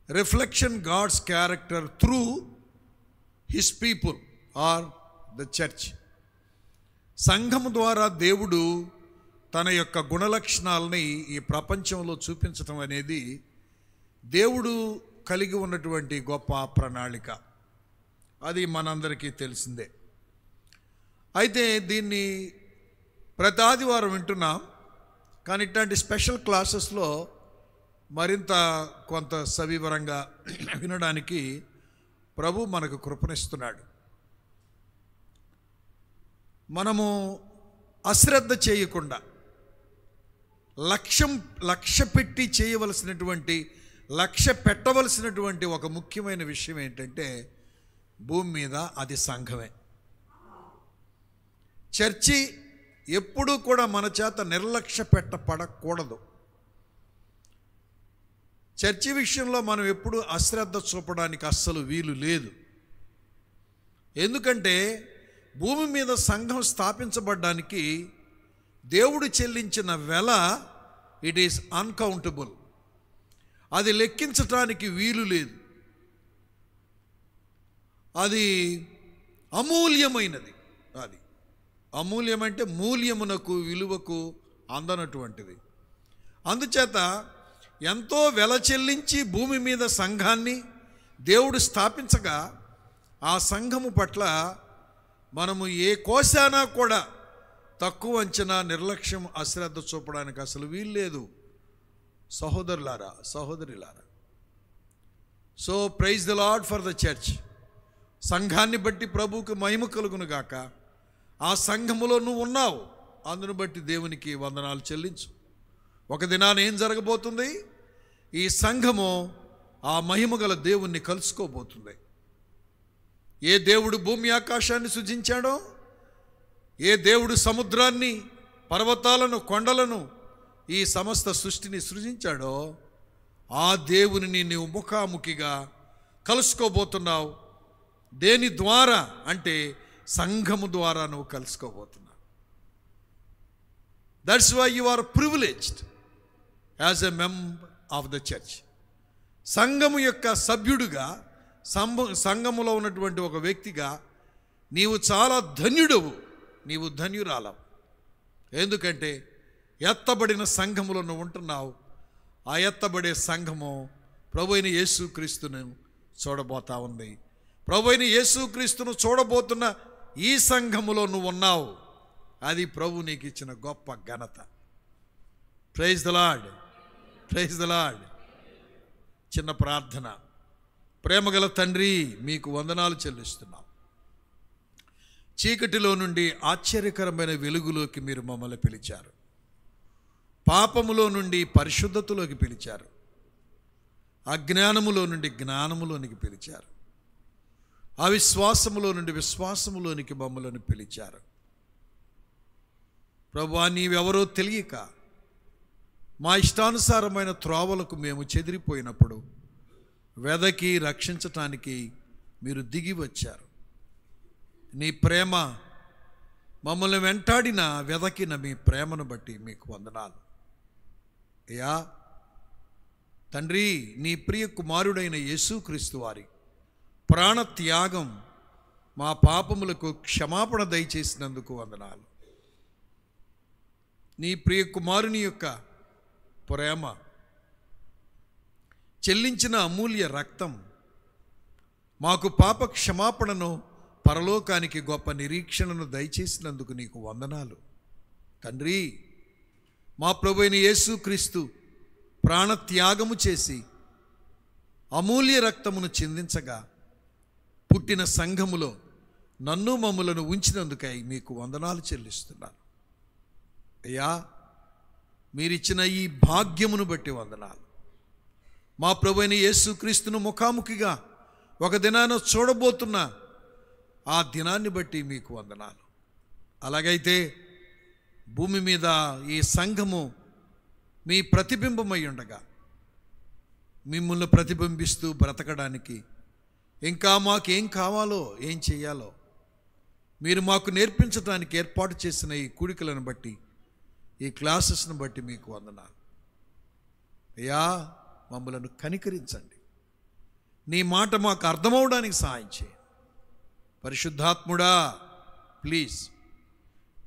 Reflection God's character through his people or the church. సంఘం ద్వారా దేవుడు తన యొక్క గుణలక్షణాలని ఈ ప్రపంచంలో చూపించటం అనేది దేవుడు కలిగి ఉన్నటువంటి గొప్ప ప్రణాళిక. అది మనందరికీ తెలిసిందే. అయితే దీన్ని ప్రతి ఆదివారం వింటున్నాం, కానీ ఇట్లాంటి స్పెషల్ క్లాసెస్లో మరింత కొంత సవివరంగా వినడానికి ప్రభు మనకు కృపణిస్తున్నాడు. మనము అశ్రద్ధ చేయకుండా లక్ష్య పెట్టి చేయవలసినటువంటి, లక్ష్య పెట్టవలసినటువంటి ఒక ముఖ్యమైన విషయం ఏంటంటే భూమి మీద అది సంఘమే. చర్చి ఎప్పుడూ కూడా మన చేత నిర్లక్ష్య పెట్టబడకూడదు. చర్చి విషయంలో మనం ఎప్పుడూ అశ్రద్ధ చూపడానికి అస్సలు వీలు లేదు. ఎందుకంటే భూమి మీద సంఘం స్థాపించబడ్డానికి దేవుడు చెల్లించిన వెల ఇట్ ఈస్ అన్కౌంటబుల్. అది లెక్కించటానికి వీలు లేదు. అది అమూల్యమైనది. అది అమూల్యమంటే మూల్యమునకు విలువకు అందనటువంటిది. అందుచేత ఎంతో వెల చెల్లించి భూమి మీద సంఘాన్ని దేవుడు స్థాపించగా ఆ సంఘము పట్ల మనము ఏ కోశానా కూడా తక్కువ అంచనా, నిర్లక్ష్యం, అశ్రద్ధ చూపడానికి అసలు వీల్లేదు సహోదరులారా, సహోదరులారా. So praise the Lord for the church. సంఘాన్ని బట్టి ప్రభువుకి మహిమ కలుగును గాక. ఆ సంఘములో నువ్వు ఉన్నావు, అందును బట్టి దేవునికి వందనాలు చెల్లించు. ఒక దినాన ఏం జరగబోతుంది? ఈ సంఘము ఆ మహిమ గల దేవుణ్ణి కలుసుకోబోతుంది. ఏ దేవుడు భూమి ఆకాశాన్ని సృజించాడో, ఏ దేవుడు సముద్రాన్ని, పర్వతాలను, కొండలను, ఈ సమస్త సృష్టిని సృజించాడో ఆ దేవునిని నీవు ముఖాముఖిగా కలుసుకోబోతున్నావు. దేని ద్వారా అంటే సంఘము ద్వారా నువ్వు కలుసుకోబోతున్నావు. That's why you are privileged as a member of the church. సంఘము యొక్క సభ్యుడిగా, సంఘములో ఉన్నటువంటి ఒక వ్యక్తిగా నీవు చాలా ధన్యుడవు, నీవు ధన్యురాలవు. ఎందుకంటే ఎత్తబడిన సంఘములో నువ్వు ఉంటున్నావు. ఆ ఎత్తబడే సంఘము ప్రభు అయిన యేసుక్రీస్తును చూడబోతా ఉంది. ప్రభు అయిన యేసుక్రీస్తును చూడబోతున్న ఈ సంఘములో నువ్వు ఉన్నావు. అది ప్రభు నీకు ఇచ్చిన గొప్ప ఘనత. Praise the lord, praise the Lord. చిన్న ప్రార్థన. ప్రేమగల తండ్రి, మీకు వందనాలు చెల్లిస్తున్నాం. చీకటిలో నుండి ఆశ్చర్యకరమైన వెలుగులోకి మీరు మమ్మల్ని పిలిచారు. పాపములో నుండి పరిశుద్ధతలోకి పిలిచారు. అజ్ఞానములో నుండి జ్ఞానములోనికి పిలిచారు. అవిశ్వాసములో నుండి విశ్వాసములోనికి మమ్మల్ని పిలిచారు. ప్రభువా, నీవెవరో తెలియక మా ఇష్టానుసారమైన త్రోవలకు మేము చెదిరిపోయినప్పుడు వెదకి రక్షించటానికి మీరు దిగి వచ్చారు. నీ ప్రేమ మమ్మల్ని వెంటాడిన, వెదకిన మీ ప్రేమను బట్టి మీకు వందనాలు. అయ్యా తండ్రి, నీ ప్రియ కుమారుడైన యేసుక్రీస్తు వారి ప్రాణత్యాగం మా పాపములకు క్షమాపణ దయచేసినందుకు వందనాలు. నీ ప్రియ కుమారుని యొక్క ప్రేమ, చెల్లించిన అమూల్య రక్తం మాకు పాప క్షమాపణను, పరలోకానికి గొప్ప నిరీక్షణను దయచేసినందుకు నీకు వందనాలు. తండ్రి, మా ప్రభువైన యేసుక్రీస్తు ప్రాణత్యాగము చేసి అమూల్య రక్తమును చిందించగా పుట్టిన సంఘములో నన్ను మమ్ములను ఉంచినందుకై మీకు వందనాలు చెల్లిస్తున్నాను. అయ్యా, మీరిచ్చిన ఈ భాగ్యమును బట్టి వందనాలు. మా ప్రభువైన యేసుక్రీస్తును ముఖాముఖిగా ఒక దినాన చూడబోతున్న ఆ దినాన్ని బట్టి మీకు వందనాలు. అలాగైతే భూమి మీద ఈ సంఘము మీ ప్రతిబింబమై ఉండగా మిమ్మల్ని ప్రతిబింబిస్తూ బ్రతకడానికి ఇంకా మాకేం కావాలో, ఏం చేయాలో మీరు మాకు నేర్పించడానికి ఏర్పాటు చేసిన ఈ కూడికలను బట్టి, ఈ క్లాసెస్ను బట్టి మీకు వందనాలు. అయ్యా, మమ్మలను కనికరించండి. నీ మాట మాకు అర్థమవడానికి సహాయం చేయి. పరిశుద్ధాత్ముడా, please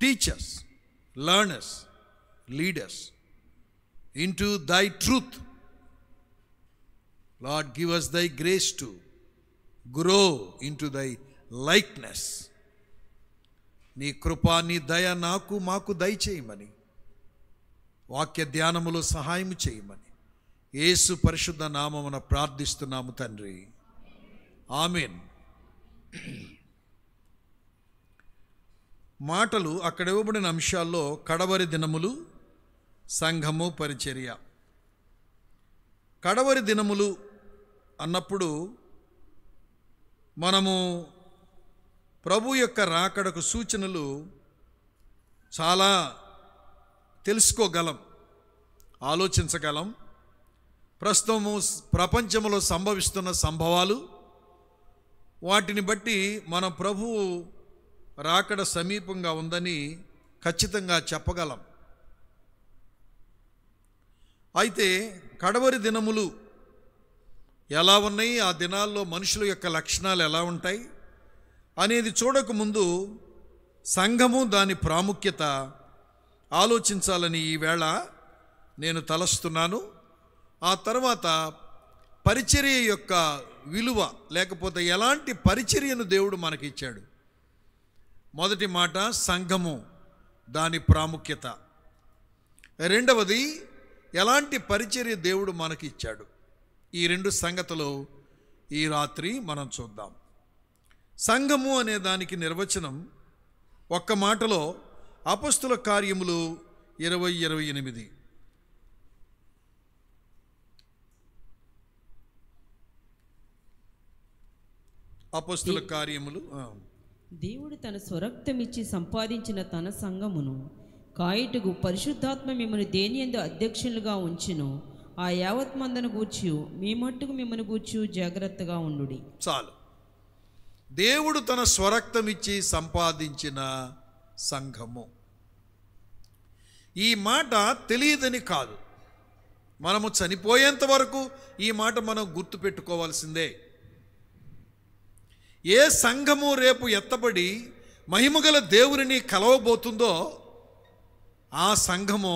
teach us, learn us, lead us into thy truth. Lord, give us thy grace to grow into thy likeness. నీ కృప, నీ దయ మాకు దయచేయమని, వాక్య ధ్యానములో సహాయం చేయమని యేసు పరిశుద్ధ నామమున ప్రార్థిస్తున్నాము తండ్రి, ఆమేన్. మాటలు అక్కడ ఇవ్వబడిన అంశాల్లో కడవరి దినములు, సంఘము, పరిచర్య. కడవరి దినములు అన్నప్పుడు మనము ప్రభు యొక్క రాకడకు సూచనలు చాలా తెలుసుకోగలం, ఆలోచించగలం. ప్రస్తుతము ప్రపంచంలో సంభవిస్తున్న సంభవాలు, వాటిని బట్టి మన ప్రభువు రాకడ సమీపంగా ఉందని ఖచ్చితంగా చెప్పగలం. అయితే కడవరి దినములు ఎలా ఉన్నాయి, ఆ దినాల్లో మనుషుల యొక్క లక్షణాలు ఎలా ఉంటాయి అనేది చూడకముందు సంఘము, దాని ప్రాముఖ్యత ఆలోచించాలని ఈవేళ నేను తలస్తున్నాను. ఆ తర్వాత పరిచర్య యొక్క విలువ, లేకపోతే ఎలాంటి పరిచర్యను దేవుడు మనకిచ్చాడు. మొదటి మాట సంఘము, దాని ప్రాముఖ్యత. రెండవది ఎలాంటి పరిచర్య దేవుడు మనకి ఇచ్చాడు. ఈ రెండు సంగతులు ఈ రాత్రి మనం చూద్దాం. సంఘము అనే దానికి నిర్వచనం ఒక్క మాటలో అపొస్తలుల కార్యములు 20:28. అపొస్తలుల కార్యములు. దేవుడు తన స్వరక్తమిచ్చి సంపాదించిన తన సంఘమును కాయుటకు పరిశుద్ధాత్మ మిమ్మల్ని దేనియందు అధ్యక్షులుగా ఉంచును. ఆ యావత్ మందను గూర్చి మీ మట్టుకు మిమ్మల్ని గూర్చి జాగ్రత్తగా ఉండుడి. చాలు. దేవుడు తన స్వరక్తమిచ్చి సంపాదించిన సంఘము. ఈ మాట తెలియదని కాదు, మనము చనిపోయేంత వరకు ఈ మాట మనం గుర్తుపెట్టుకోవాల్సిందే. ఏ సంఘము రేపు ఎత్తబడి మహిమగల దేవుని కలవబోతుందో ఆ సంఘము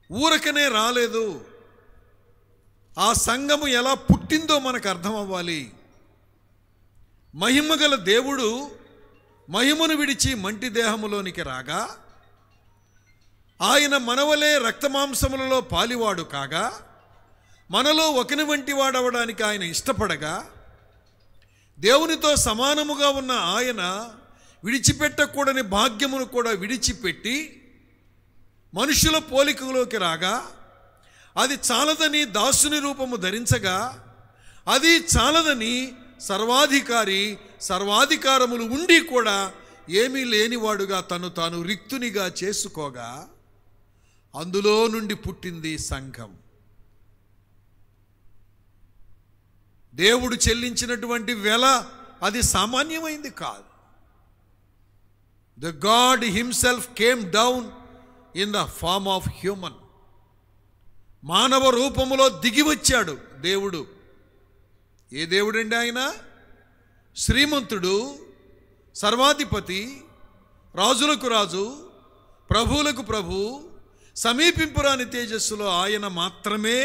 ఊరకనే రాలేదు. ఆ సంఘము ఎలా పుట్టిందో మనకు అర్థం అవ్వాలి. మహిమగల దేవుడు మహిమను విడిచి మంటి దేహములోనికి రాగా, ఆయన మనవలే రక్తమాంసములలో పాలివాడు కాగా, మనలో ఒకని వంటి వాడవడానికి ఆయన ఇష్టపడగా, దేవునితో సమానముగా ఉన్న ఆయన విడిచిపెట్టకూడని భాగ్యమును కూడా విడిచిపెట్టి మనుషుల పోలికలోకి రాగా, అది చాలదని దాసుని రూపము ధరించగా, అది చాలదని సర్వాధికారములు ఉండి కూడా ఏమీ లేనివాడుగా తను తాను రిక్తునిగా చేసుకోగా, అందులో నుండి పుట్టింది సంఘం. దేవుడు చెల్లించినటువంటి వెల అది సామాన్యమైంది కాదు. The God himself came down in the form of human. మానవ రూపములో దిగి వచ్చాడు దేవుడు. ఏ దేవుడండి ఆయన? శ్రీమంతుడు, సర్వాధిపతి, రాజులకు రాజు, ప్రభువులకు ప్రభు, సమీపింపురాని తేజస్సులో ఆయన మాత్రమే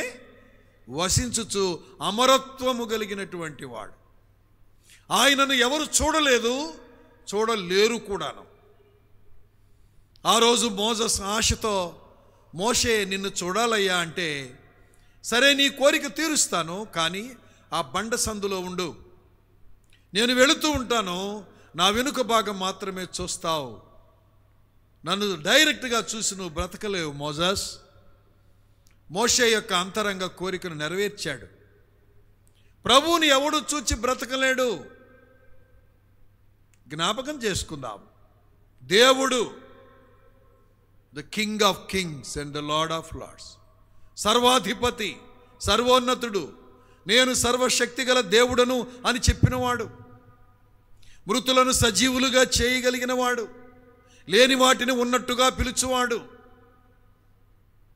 వసించుచు అమరత్వము కలిగినటువంటి వాడు. ఆయనను ఎవరు చూడలేదు, చూడలేరు కూడాను. ఆ రోజు మోసెస్ ఆశతో, మోషే నిన్ను చూడాలయ్యా అంటే, సరే నీ కోరిక తీరుస్తాను, కానీ ఆ బండ సందులో ఉండు, నేను వెళుతూ ఉంటాను, నా వెనుక భాగం మాత్రమే చూస్తావు, నన్ను డైరెక్ట్గా చూసి నువ్వు బ్రతకలేవు మోసెస్. మోషే యొక్క అంతరంగ కోరికను నెరవేర్చాడు. ప్రభువుని ఎవడు చూచి బ్రతకలేడు. జ్ఞాపకం చేసుకుందాం, దేవుడు the king of kings and the lord of lords, సర్వాధిపతి, సర్వోన్నతుడు, నేను సర్వశక్తిగల దేవుడను అని చెప్పినవాడు, మృతులను సజీవులుగా చేయగలిగినవాడు, లేని వాటిని ఉన్నట్టుగా పిలుచువాడు.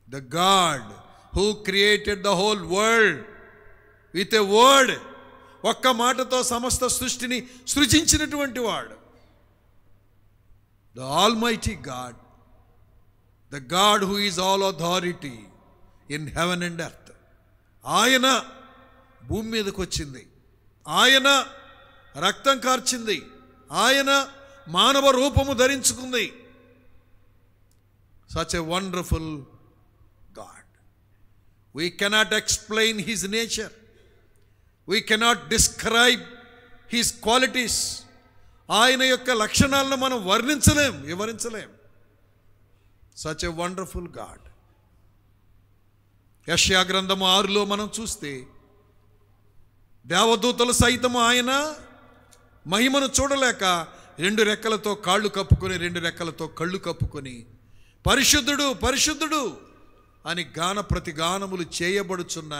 The God who created the whole world with a word, ఒక్క మాటతో సమస్త సృష్టిని సృజించినటువంటి వాడు. The almighty God, the God who is all authority in heaven and earth. ఆయన భూమి మీదకి వచ్చింది, ఆయన రక్తం కార్చింది, ఆయన మానవ రూపము ధరించుకుంది. Such a wonderful God. We cannot explain his nature, we cannot describe his qualities. ఆయన యొక్క లక్షణాలను మనం వర్ణించలేం, వివరించలేం. Such a wonderful God. యెషయా గ్రంథము 6లో మనం చూస్తే దేవదూతలు సైతము ఆయన మహిమను చూడలేక 2 రెక్కలతో కాళ్ళు కప్పుకొని 2 రెక్కలతో కళ్ళు కప్పుకొని పరిశుద్ధుడు పరిశుద్ధుడు అని గాన ప్రతిగానములు చేయబడుచున్న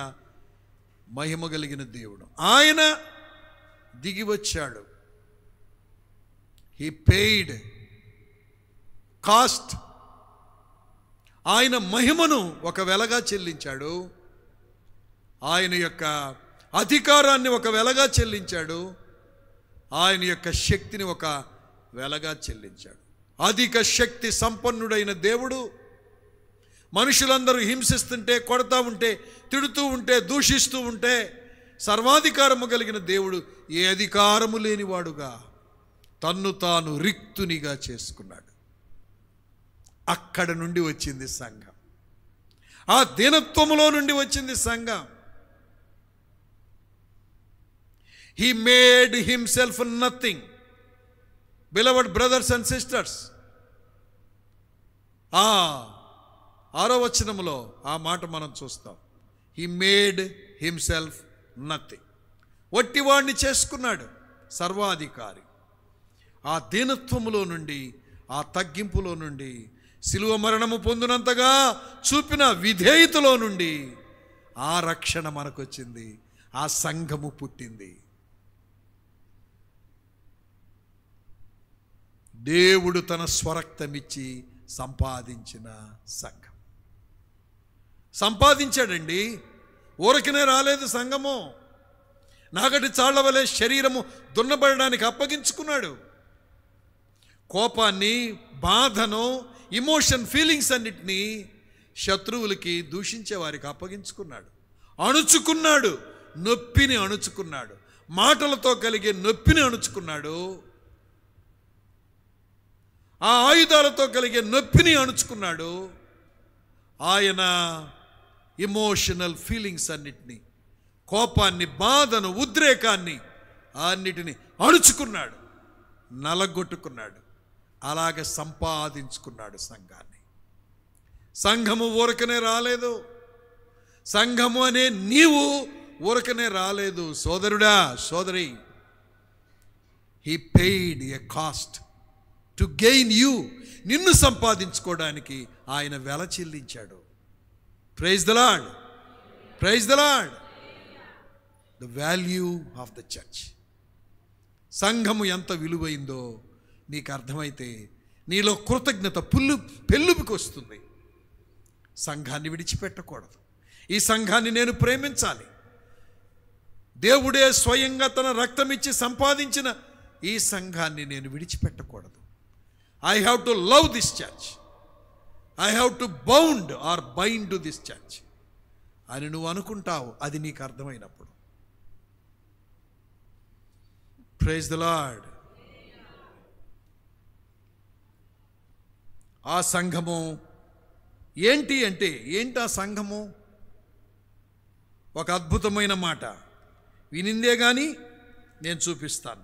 మహిమ కలిగిన దేవుడు ఆయన దిగి వచ్చాడు. He paid cost. ఆయన మహిమను ఒక వెలగా చెల్లించాడు, ఆయన యొక్క అధికారాన్ని ఒక వెలగా చెల్లించాడు, ఆయన యొక్క శక్తిని ఒక వెలగా చెల్లించాడు. అధిక శక్తి సంపన్నుడైన దేవుడు మనుషులందరూ హింసిస్తుంటే, కొడతా ఉంటే, తిడుతూ ఉంటే, దూషిస్తూ ఉంటే సర్వాధికారము కలిగిన దేవుడు ఏ అధికారము లేనివాడుగా తన్ను తాను రిక్తునిగా చేసుకున్నాడు. అక్కడ నుండి వచ్చింది సంఘం, ఆ దీనత్వములో నుండి వచ్చింది సంఘం. He made himself nothing. Beloved brothers and sisters, 6వ వచనములో ఆ మాట మనం చూస్తాం. He made himself nothing. వట్టివాడిని చేసుకున్నాడు, సర్వాధికారి. ఆ దీనత్వములో నుండి, ఆ తగ్గింపులో నుండి, శిలువ మరణము పొందినంతగా చూపిన విధేయతలో నుండి ఆ రక్షణ మనకొచ్చింది, ఆ సంఘము పుట్టింది. దేవుడు తన స్వరక్తమిచ్చి సంపాదించిన సంఘం. సంపాదించాడండి, ఊరకనే రాలేదు సంఘము. నాగటి చాళ్ల వలె శరీరము దున్నబడడానికి అప్పగించుకున్నాడు. కోపాన్ని, బాధను, ఇమోషన్, ఫీలింగ్స్ అన్నిటినీ శత్రువులకి, దూషించే వారికి అప్పగించుకున్నాడు. అణుచుకున్నాడు, నొప్పిని అణుచుకున్నాడు, మాటలతో కలిగే నొప్పిని అణుచుకున్నాడు, ఆ ఆయుధాలతో కలిగే నొప్పిని అణుచుకున్నాడు. ఆయన ఇమోషనల్ ఫీలింగ్స్ అన్నిటినీ, కోపాన్ని, బాధను, ఉద్రేకాన్ని అన్నిటినీ అణుచుకున్నాడు, నలగొట్టుకున్నాడు. అలాగ సంపాదించుకున్నాడు సంఘాన్ని. సంఘము ఊరకనే రాలేదు, సంఘము అనే నీవు ఊరకనే రాలేదు సోదరుడా, సోదరి. He paid a cost to gain you. నిన్ను సంపాదించుకోవడానికి ఆయన వెల చెల్లించాడు. Praise the lord, praise the Lord. The value of the church. సంఘము ఎంత విలువైందో నీకు అర్థమైతే నీలో కృతజ్ఞత పెళ్ళుబికి వస్తుంది. సంఘాన్ని విడిచిపెట్టకూడదు. ఈ సంఘాన్ని నేను ప్రేమించాలి. దేవుడే స్వయంగా తన రక్తం ఇచ్చి సంపాదించిన ఈ సంఘాన్ని నేను విడిచిపెట్టకూడదు. I have to love this church, I have to bound or bind to this church అని నువ్వు అనుకుంటావు. అది నీకు అర్థమైనప్పుడు. Praise the lord. ఆ సంఘము ఏంటి అంటే, ఏంటి ఆ సంఘము? ఒక అద్భుతమైన మాట వినిందే కానీ నేను చూపిస్తాను.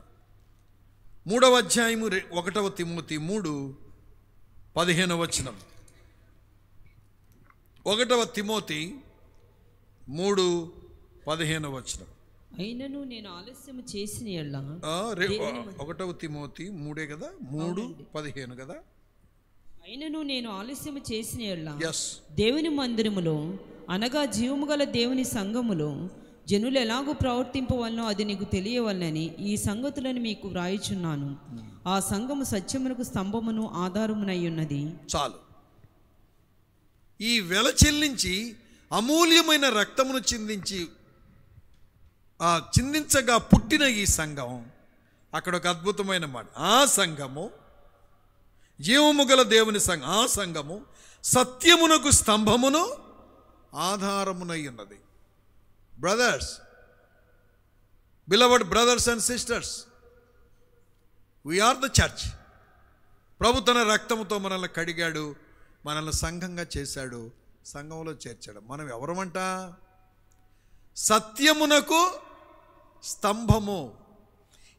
3వ అధ్యాయము 1 తిమోతి 3:15 వచనం. 1 తిమోతి 3:15 వచనం. అయినను నేను ఆలస్యం చేసిన యెడల 1 తిమోతి 3 కదా, 3:15 కదా. అయినను నేను ఆలస్యం చేసిన యెడల yes దేవుని మందిరములో అనగా జీవము గల దేవుని సంఘములో జనులు ఎలాగూ ప్రవర్తింపవలనో అది నీకు తెలియవలనని ఈ సంగతులను మీకు వ్రాయుచున్నాను. ఆ సంఘము సత్యమునకు స్తంభమును ఆధారమునై ఉన్నది. చాలు. ఈ వెల చెల్లించి అమూల్యమైన రక్తమును చిందించి చిందించగా పుట్టిన ఈ సంఘం, అక్కడ ఒక అద్భుతమైన మాట, ఆ సంఘము జీవము గల దేవుని సంఘం, ఆ సంఘము సత్యమునకు స్తంభమును ఆధారమునై ఉన్నది. Brothers, beloved brothers and sisters, we are the church. ప్రభు తన రక్తముతో మనల్ని కడిగాడు, మనల్ని సంఘంగా చేశాడు, సంఘంలో చేర్చాడు. మనం ఎవరమంట? సత్యమునకు స్తంభము.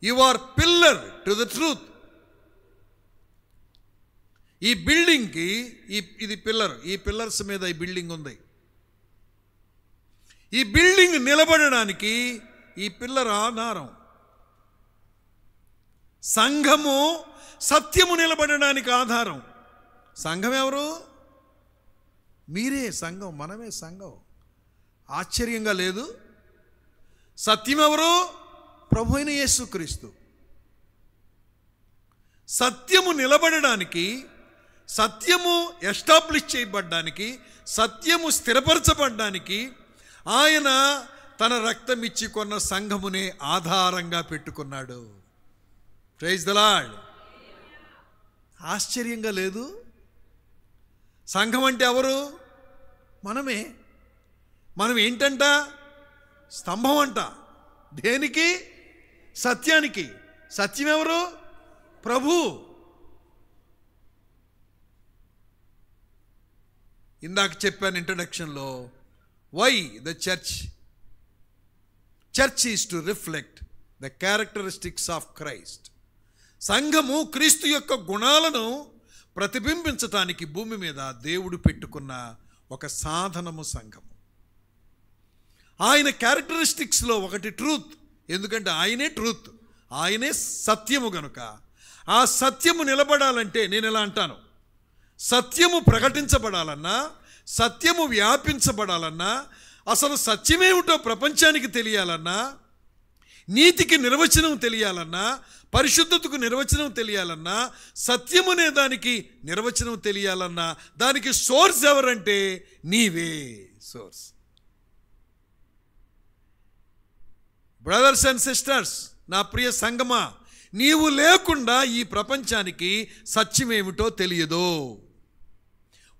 You are pillar to the truth. ఈ బిల్డింగ్కి ఇది పిల్లర్, ఈ పిల్లర్స్ మీద ఈ బిల్డింగ్ ఉంది. ఈ బిల్డింగ్ నిలబడడానికి ఈ పిల్లర్ ఆధారం. సంఘము సత్యము నిలబడడానికి ఆధారం. సంఘం ఎవరు? మీరే సంఘం, మనమే సంఘం. ఆశ్చర్యంగా లేదు? సత్యం ఎవరు? ప్రభు అయిన యేసుక్రీస్తు. సత్యము నిలబడడానికి, సత్యము ఎస్టాబ్లిష్ చేయబడ్డానికి, సత్యము స్థిరపరచబడ్డానికి ఆయన తన రక్తం ఇచ్చి కొన్న సంఘమునే ఆధారంగా పెట్టుకున్నాడు. Praise the Lord. ఆశ్చర్యంగా లేదు? సంఘం అంటే ఎవరు? మనమే. మనం ఏంటంట? స్తంభం అంట. దేనికి? సత్యానికి. సత్యం ఎవరు? ప్రభు. ఇందాక చెప్పాను ఇంట్రడక్షన్లో, why the church is to reflect the characteristics of Christ. సంఘము క్రీస్తు యొక్క గుణాలను ప్రతిబింబించటానికి భూమి మీద దేవుడు పెట్టుకున్న ఒక సాధనము సంఘము. ఆయన క్యారెక్టరిస్టిక్స్లో ఒకటి ట్రూత్. ఎందుకంటే ఆయనే ట్రూత్, ఆయనే సత్యము గనుక ఆ సత్యము నిలబడాలంటే, నేను ఎలా అంటాను, సత్యము ప్రకటించబడాలన్నా, సత్యము వ్యాపించబడాలన్నా, అసలు సత్యమేమిటో ప్రపంచానికి తెలియాలన్నా, నీతికి నిర్వచనం తెలియాలన్నా, పరిశుద్ధతకు నిర్వచనం తెలియాలన్నా, సత్యము అనే దానికి నిర్వచనం తెలియాలన్నా, దానికి సోర్స్ ఎవరంటే నీవే సోర్స్. బ్రదర్స్ అండ్ సిస్టర్స్, నా ప్రియ సంగమా, నీవు లేకుండా ఈ ప్రపంచానికి సత్యమేమిటో తెలియదు.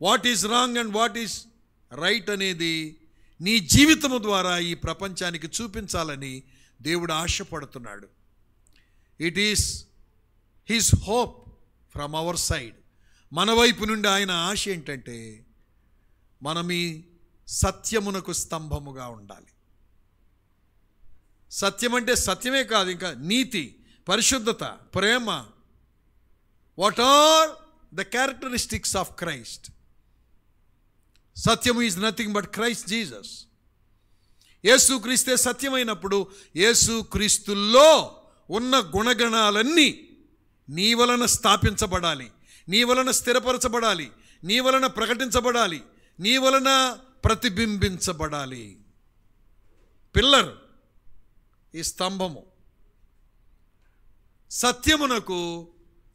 What is wrong and what is right అనేది నీ జీవితము ద్వారా ఈ ప్రపంచానికి చూపించాలని దేవుడు ఆశపడుతున్నాడు. It is his hope from our side. మన వైపు నుండి ఆయన ఆశ ఏంటంటే మనం ఈ సత్యమునకు స్తంభముగా ఉండాలి. సత్యం అంటే సత్యమే కాదు, ఇంకా నీతి, పరిశుద్ధత, ప్రేమ. What are the characteristics of Christ? సత్యము is nothing but Christ Jesus. యేసుక్రీస్తే సత్యమైనప్పుడు యేసుక్రీస్తుల్లో ఉన్న గుణగణాలన్నీ నీ వలన స్థాపించబడాలి, నీ వలన స్థిరపరచబడాలి, నీ వలన ప్రకటించబడాలి, నీ వలన ప్రతిబింబించబడాలి. పిల్లర్, ఈ స్తంభము. సత్యమునకు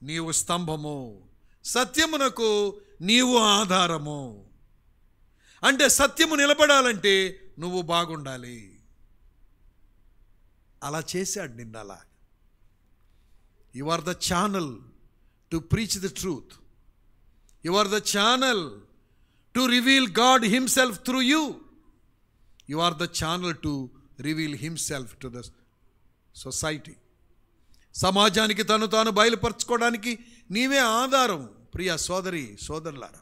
నీవు స్తంభము, సత్యమునకు నీవు ఆధారము. అంటే సత్యము నిలబడాలంటే నువ్వు బాగుండాలి. అలా చేశాడు నిన్న. అలా you are the channel to preach the truth. You are the channel to reveal God himself through you. You are the channel to reveal himself to the society. సమాజానికి తను తాను బయలుపరచుకోవడానికి నీవే ఆధారం. ప్రియ సోదరి సోదరులారా,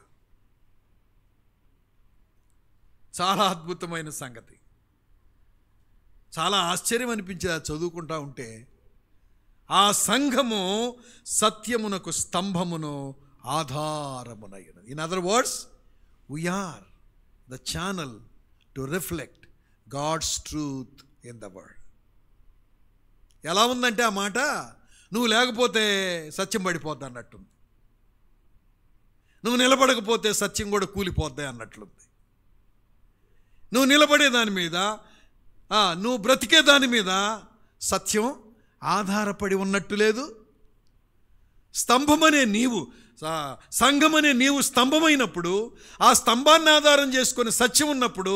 చాలా అద్భుతమైన సంగతి. చాలా ఆశ్చర్యం అనిపించేది చదువుకుంటా ఉంటే. ఆ సంఘము సత్యమునకు స్తంభమును ఆధారమునైనది. In other words, we are the channel to reflect God's truth in the world. ఎలా ఉందంటే ఆ మాట, నువ్వు లేకపోతే సత్యం పడిపోద్ది అన్నట్టుంది, నువ్వు నిలబడకపోతే సత్యం కూడా కూలిపోద్ది అన్నట్లుంది. నువ్వు నిలబడే దాని మీద, నువ్వు బ్రతికే దాని మీద సత్యం ఆధారపడి ఉన్నట్టు లేదు. స్తంభమనే నీవు, సంఘమనే నీవు స్తంభమైనప్పుడు, ఆ స్తంభాన్ని ఆధారం చేసుకొని సత్యం ఉన్నప్పుడు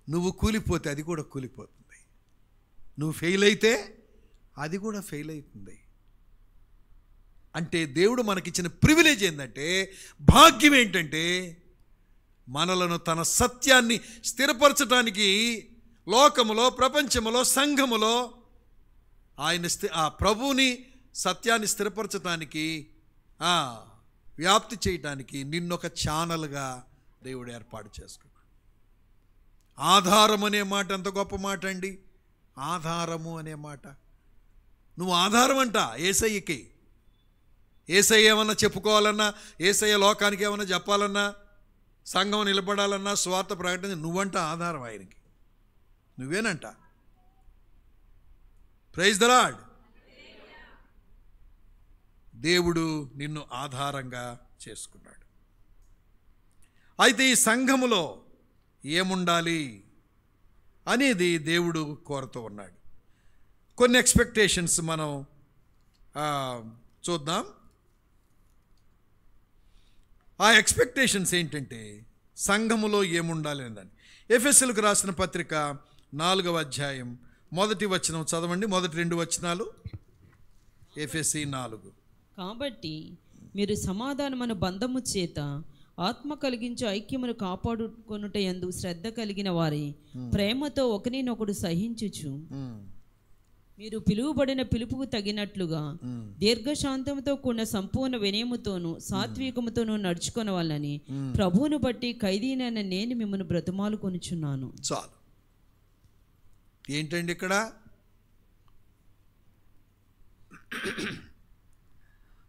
నువ్వు కూలిపోతే అది కూడా కూలిపోతుంది. నువ్వు ఫెయిల్ అయితే అది కూడా ఫెయిల్ అవుతుంది. అంటే దేవుడు మనకిచ్చిన ప్రివిలేజ్ ఏంటంటే, భాగ్యం ఏంటంటే, మనలను తన సత్యాన్ని స్థిరపరచడానికి లోకములో, ప్రపంచములో, సంఘములో ఆ ప్రభువుని సత్యాన్ని స్థిరపరచడానికి, వ్యాప్తి చేయటానికి నిన్నొక ఛానల్గా దేవుడు ఏర్పాటు చేసుకున్నాడు. ఆధారం అనే మాట ఎంత గొప్ప మాట అండి. ఆధారము అనే మాట. నువ్వు ఆధారం అంట యేసయ్యకి. యేసయ్య ఏమన్నా చెప్పుకోవాలన్నా, యేసయ్య లోకానికి ఏమన్నా చెప్పాలన్నా, సంఘం నిలబడాలన్నా, స్వార్థ ప్రకటన, నువ్వంట ఆధారం ఆయనకి. నువ్వేనంట. Praise the lord. దేవుడు నిన్ను ఆధారంగా చేసుకున్నాడు. అయితే ఈ సంఘములో ఏముండాలి అనేది దేవుడు కోరుతూ ఉన్నాడు. కొన్ని ఎక్స్పెక్టేషన్స్ మనం చూద్దాం. ఆ ఎక్స్పెక్టేషన్స్ ఏంటంటే, సంఘములో ఏముండాలి అని. ఎఫెసీయులకు రాసిన పత్రిక 4వ అధ్యాయం 1వ వచనం చదవండి. మొదటి 2 వచనాలు. ఎఫెసీ 4. కాబట్టి మీరు సమాధానమైన బంధము చేత ఆత్మ కలిగించే ఐక్యమును కాపాడుకొనుట యందు శ్రద్ధ కలిగిన వారి ప్రేమతో ఒకరినొకడు సహించుచు, మీరు పిలువబడిన పిలుపుకు తగినట్లుగా దీర్ఘశాంతంతో కూడిన సంపూర్ణ వినయముతోనూ సాత్వికముతోనూ నడుచుకున్న వాళ్ళని ప్రభువును బట్టి ఖైదీనైన నేను మిమ్మల్ని బ్రతిమాలు కొనుచున్నాను. చాలు. ఏంటండి ఇక్కడ?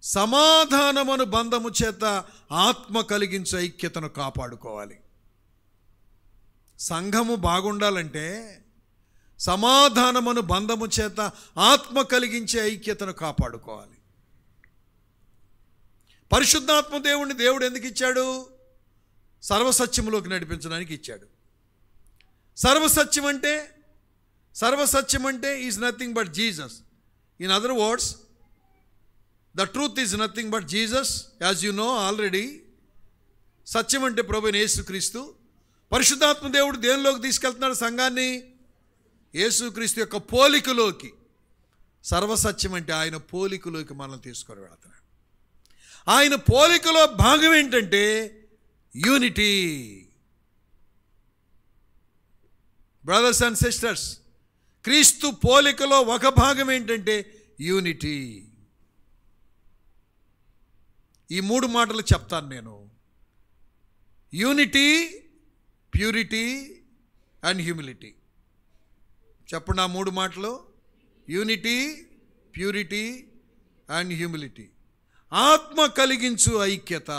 సమాధానమును బంధము చేత ఆత్మ కలిగించే ఐక్యతను కాపాడుకోవాలి. సంఘము బాగుండాలంటే సమాధానమును బంధము చేత ఆత్మ కలిగించే ఐక్యతను కాపాడుకోవాలి. పరిశుద్ధాత్మ దేవుడు ఎందుకు ఇచ్చాడు? సర్వసత్యములోకి నడిపించడానికి ఇచ్చాడు. సర్వసత్యం అంటే is nothing but Jesus. In other words, the truth is nothing but Jesus, as you know already. సత్యం అంటే ప్రభువైన యేసుక్రీస్తు. పరిశుద్ధాత్మ దేవుడు దేనిలోకి తీసుకెళ్తున్నాడు సంఘాన్ని? యేసుక్రీస్తు యొక్క పోలికలోకి. సర్వసత్యం అంటే ఆయన పోలికలోకి మనల్ని తీసుకొని వెళుతున్నాడు. ఆయన పోలికలో భాగం ఏంటంటే యూనిటీ. బ్రదర్స్ అండ్ సిస్టర్స్, క్రీస్తు పోలికలో ఒక భాగం ఏంటంటే యూనిటీ. ఈ 3 మాటలు చెప్తాను నేను. Unity, purity and humility. చెప్పండి ఆ 3 మాటలు. Unity, purity and humility. ఆత్మ కలిగించు ఐక్యత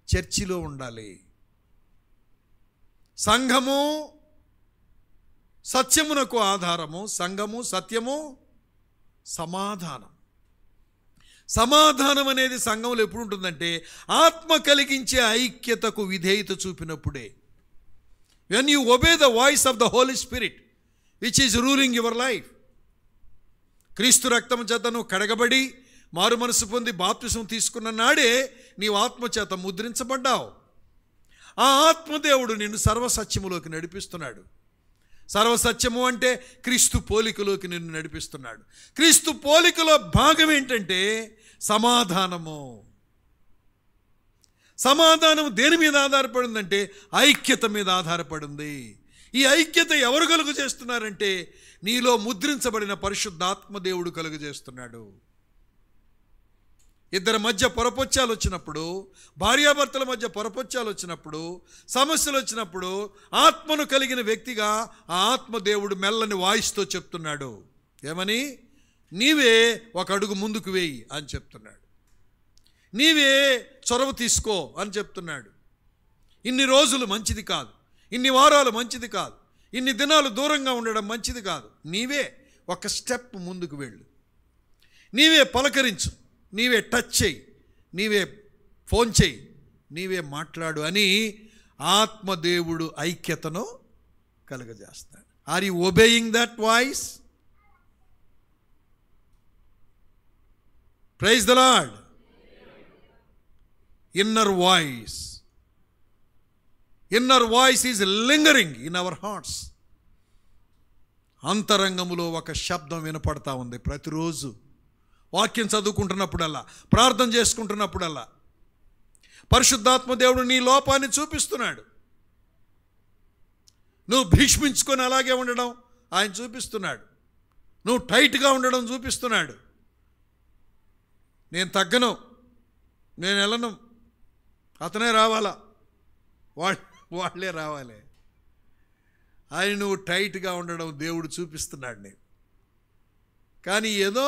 చర్చిలో ఉండాలి. సంఘము సత్యమునకు ఆధారము. సంఘము, సత్యము, సమాధానం అనేది సంఘంలో ఎప్పుడు ఉంటుందంటే ఆత్మ కలిగించే ఐక్యతకు విధేయత చూపినప్పుడే. when you obey the voice of the Holy Spirit which is ruling your life. క్రీస్తు రక్తము చేత నువ్వు కడగబడి మారు మనసు పొంది బాప్తిసం తీసుకున్న నాడే నీవు ఆత్మ చేత ముద్రించబడ్డావు. ఆ ఆత్మదేవుడు నిన్ను సర్వసత్యములోకి నడిపిస్తున్నాడు. సర్వసత్యము అంటే క్రీస్తు పోలికలోకి నిన్ను నడిపిస్తున్నాడు. క్రీస్తు పోలికలో భాగం ఏంటంటే సమాధానము. సమాధానం దేని మీద ఆధారపడిందంటే ఐక్యత మీద ఆధారపడింది. ఈ ఐక్యత ఎవరు కలుగు చేస్తున్నారంటే నీలో ముద్రించబడిన పరిశుద్ధాత్మ దేవుడు కలుగు చేస్తున్నాడు. ఇద్దరి మధ్య పొరపొచ్చాలు వచ్చినప్పుడు, భార్యాభర్తల మధ్య పొరపొచ్చాలు వచ్చినప్పుడు, సమస్యలు వచ్చినప్పుడు ఆత్మను కలిగిన వ్యక్తిగా ఆ ఆత్మదేవుడు మెల్లని వాయిస్తో చెప్తున్నాడు. ఏమని? నీవే ఒక అడుగు ముందుకు వేయి అని చెప్తున్నాడు. నీవే చొరవ తీసుకో అని చెప్తున్నాడు. ఇన్ని రోజులు మంచిది కాదు, ఇన్ని వారాలు మంచిది కాదు, ఇన్ని దినాలు దూరంగా ఉండడం మంచిది కాదు. నీవే ఒక స్టెప్ ముందుకు వెళ్ళు, నీవే పలకరించు, నీవే టచ్ చేయి, నీవే ఫోన్ చేయి, నీవే మాట్లాడు అని ఆత్మదేవుడు ఐక్యతను కలుగజేస్తాడు. Are you obeying that voice? Praise the lord. Inner voice is lingering in our hearts. అంతరంగములో ఒక శబ్దం వినపడతా ఉంది. ప్రతిరోజు వాక్యం చదువుకుంటున్నప్పుడల్లా, ప్రార్థన చేసుకుంటున్నప్పుడల్లా పరిశుద్ధాత్మ దేవుడు నీ లోపాన్ని చూపిస్తున్నాడు. నువ్వు భీష్మించుకొని అలాగే ఉండడం ఆయన చూపిస్తున్నాడు. నువ్వు టైట్గా ఉండడం చూపిస్తున్నాడు. నేను తగ్గను, నేను వెళ్ళను, అతనే రావాలా, వాళ్ళే రావాలి అని నువ్వు టైట్గా ఉండడం దేవుడు చూపిస్తున్నాడు నీకు. కానీ ఏదో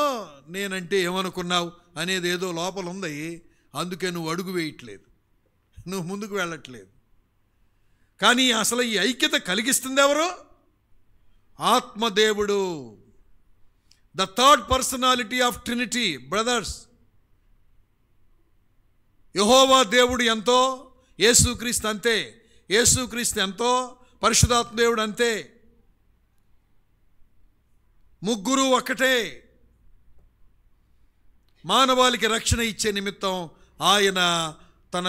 నేనంటే ఏమనుకున్నావు అనేది ఏదో లోపల ఉంది, అందుకే నువ్వు అడుగు వేయట్లేదు, నువ్వు ముందుకు వెళ్ళట్లేదు. కానీ అసలు ఈ ఐక్యత కలిగిస్తుంది ఎవరు? ఆత్మదేవుడు, the third personality of Trinity. Brothers, యెహోవా దేవుడు ఎంతో, యేసుక్రీస్తు అంతే. యేసుక్రీస్తు ఎంతో, పరిశుద్ధాత్మ దేవుడు అంతే. ముగ్గురు ఒక్కటే. మానవాళికి రక్షణ ఇచ్చే నిమిత్తం ఆయన తన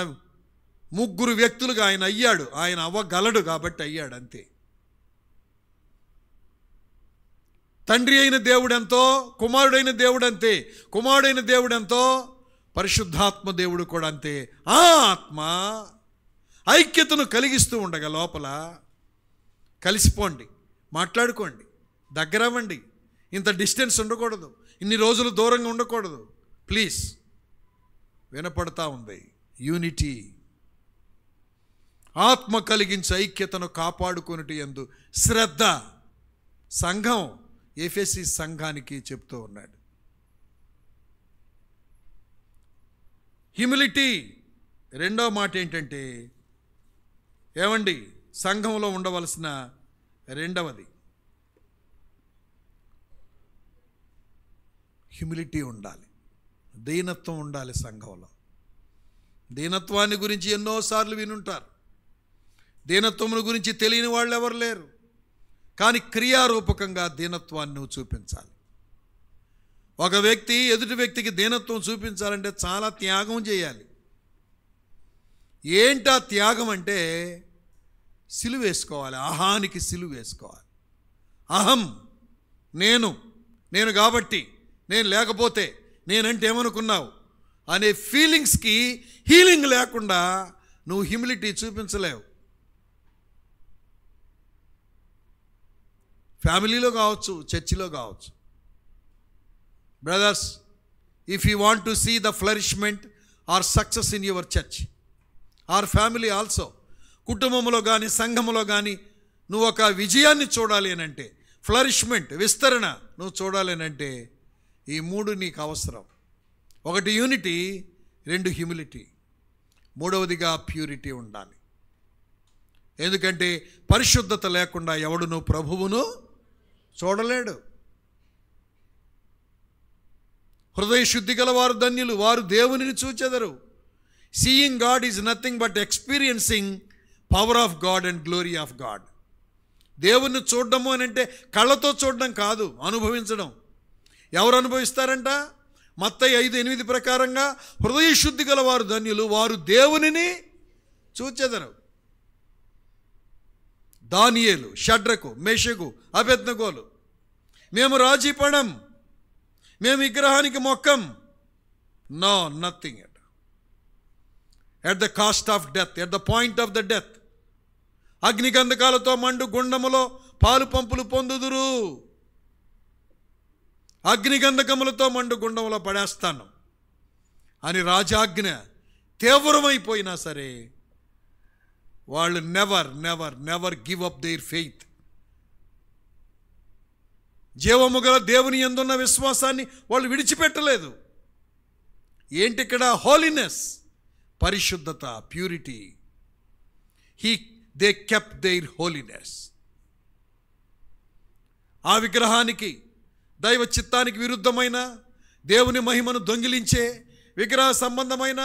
ముగ్గురు వ్యక్తులుగా ఆయన అయ్యాడు. ఆయన అవ్వగలడు కాబట్టి అయ్యాడు, అంతే. తండ్రి అయిన దేవుడు ఎంతో, కుమారుడైన దేవుడు అంతే. కుమారుడైన దేవుడు ఎంతో, పరిశుద్ధాత్మ దేవుడు కూడా అంతే. ఆ ఆత్మ ఐక్యతను కలిగిస్తూ ఉండగా లోపల కలిసిపోండి, మాట్లాడుకోండి, దగ్గర అవ్వండి. ఇంత డిస్టెన్స్ ఉండకూడదు, ఇన్ని రోజులు దూరంగా ఉండకూడదు. ప్లీజ్, వినపడతా ఉంది. యూనిటీ, ఆత్మ కలిగించే ఐక్యతను కాపాడుకొనుట యందు శ్రద్ధ. సంఘం ఎఫెసీ సంఘానికి చెప్తూ ఉన్నాడు. హ్యూమిలిటీ రెండో మాట ఏంటంటే, ఏమండి, సంఘంలో ఉండవలసిన రెండవది హ్యూమిలిటీ ఉండాలి, దీనత్వం ఉండాలి. సంఘంలో దీనత్వాన్ని గురించి ఎన్నోసార్లు వినుంటారు. దీనత్వమును గురించి తెలియని వాళ్ళు ఎవరు లేరు. కానీ క్రియారూపకంగా దీనత్వాన్ని నువ్వు చూపించాలి. ఒక వ్యక్తి ఎదుటి వ్యక్తికి దీనత్వం చూపించాలంటే చాలా త్యాగం చేయాలి. ఏంటా త్యాగం అంటే, సిలువ వేసుకోవాలి. అహానికి సిలువ వేసుకోవాలి. అహం, నేను కాబట్టి, నేను లేకపోతే, నేనంటే ఏమనుకున్నావు అనే ఫీలింగ్స్కి హీలింగ్ లేకుండా నువ్వు హ్యూమిలిటీ చూపించలేవు. ఫ్యామిలీలో కావచ్చు, చర్చిలో కావచ్చు. Brothers, if you want to see the flourishment or success in your church or family also, కుటుంబంలో కానీ సంఘంలో కానీ నువ్వు ఒక విజయాన్ని చూడాలి అని అంటే, ఫ్లరిష్మెంట్, విస్తరణ నువ్వు చూడాలి అని అంటే, ఈ మూడు నీకు అవసరం. ఒకటి యూనిటీ, రెండు హ్యూమిలిటీ, మూడవదిగా ప్యూరిటీ ఉండాలి. ఎందుకంటే పరిశుద్ధత లేకుండా ఎవడును ప్రభువును చూడలేడు. హృదయ శుద్ధి గల వారు ధన్యులు, వారు దేవునిని చూచెదరు. Seeing God is nothing but experiencing power of God and glory of God. దేవుణ్ణి చూడడము అని అంటే కళ్ళతో చూడడం కాదు, అనుభవించడం. ఎవరు అనుభవిస్తారంట? మత్తయి 5:8 ప్రకారంగా హృదయ శుద్ధి గల వారు ధన్యులు, వారు దేవునిని చూచెదరు. దానియేలు, షడ్రకు, మేషకు, అబేద్నెగోలు, మేము రాజీ పడం, మేము విగ్రహానికి మొక్కం. No, nothing. At the cost of death, at the point of the death, అగ్నిగంధకాలతో మండు గుండములో పాలు పంపులు పొందుదురు. అగ్నిగంధకములతో మండు గుండములో పడేస్తాను అని రాజాజ్ఞ తీవ్రమైపోయినా సరే వాళ్ళు never give up their faith. జీవము గల దేవుని యందున్న విశ్వాసాన్ని వాళ్ళు విడిచిపెట్టలేదు. ఏంటి ఇక్కడ? హోలీనెస్, పరిశుద్ధత, purity. They kept their holiness. ఆ విగ్రహానికి, దైవ చిత్తానికి విరుద్ధమైన, దేవుని మహిమను దొంగిలించే విగ్రహ సంబంధమైన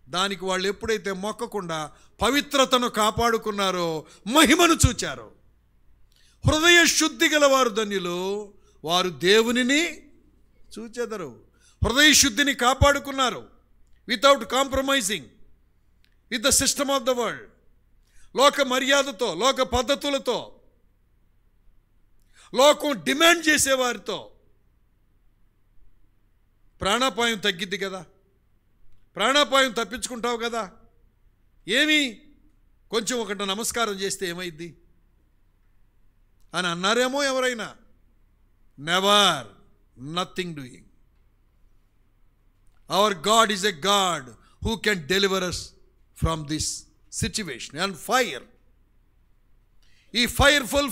దానికి వాళ్ళు ఎప్పుడైతే మొక్కకుండా పవిత్రతను కాపాడుకున్నారో, మహిమను చూచారో. హృదయ శుద్ధి గల వారు ధన్యులు, వారు దేవునిని చూచెదరు. హృదయ శుద్ధిని కాపాడుకున్నారు without compromising with the system of the world. లోక మర్యాదతో, లోక పద్ధతులతో, లోకం డిమాండ్ చేసేవారితో ప్రాణాపాయం తగ్గిద్ది కదా, ప్రాణాపాయం తప్పించుకుంటావు కదా. ఏమి కొంచెం ఒకటి నమస్కారం చేస్తే ఏమైద్ది అని అన్నారేమో ఎవరైనా. Never, nothing doing. Our God is a God who can deliver us from this situation and fire. ఈ ఫియర్ఫుల్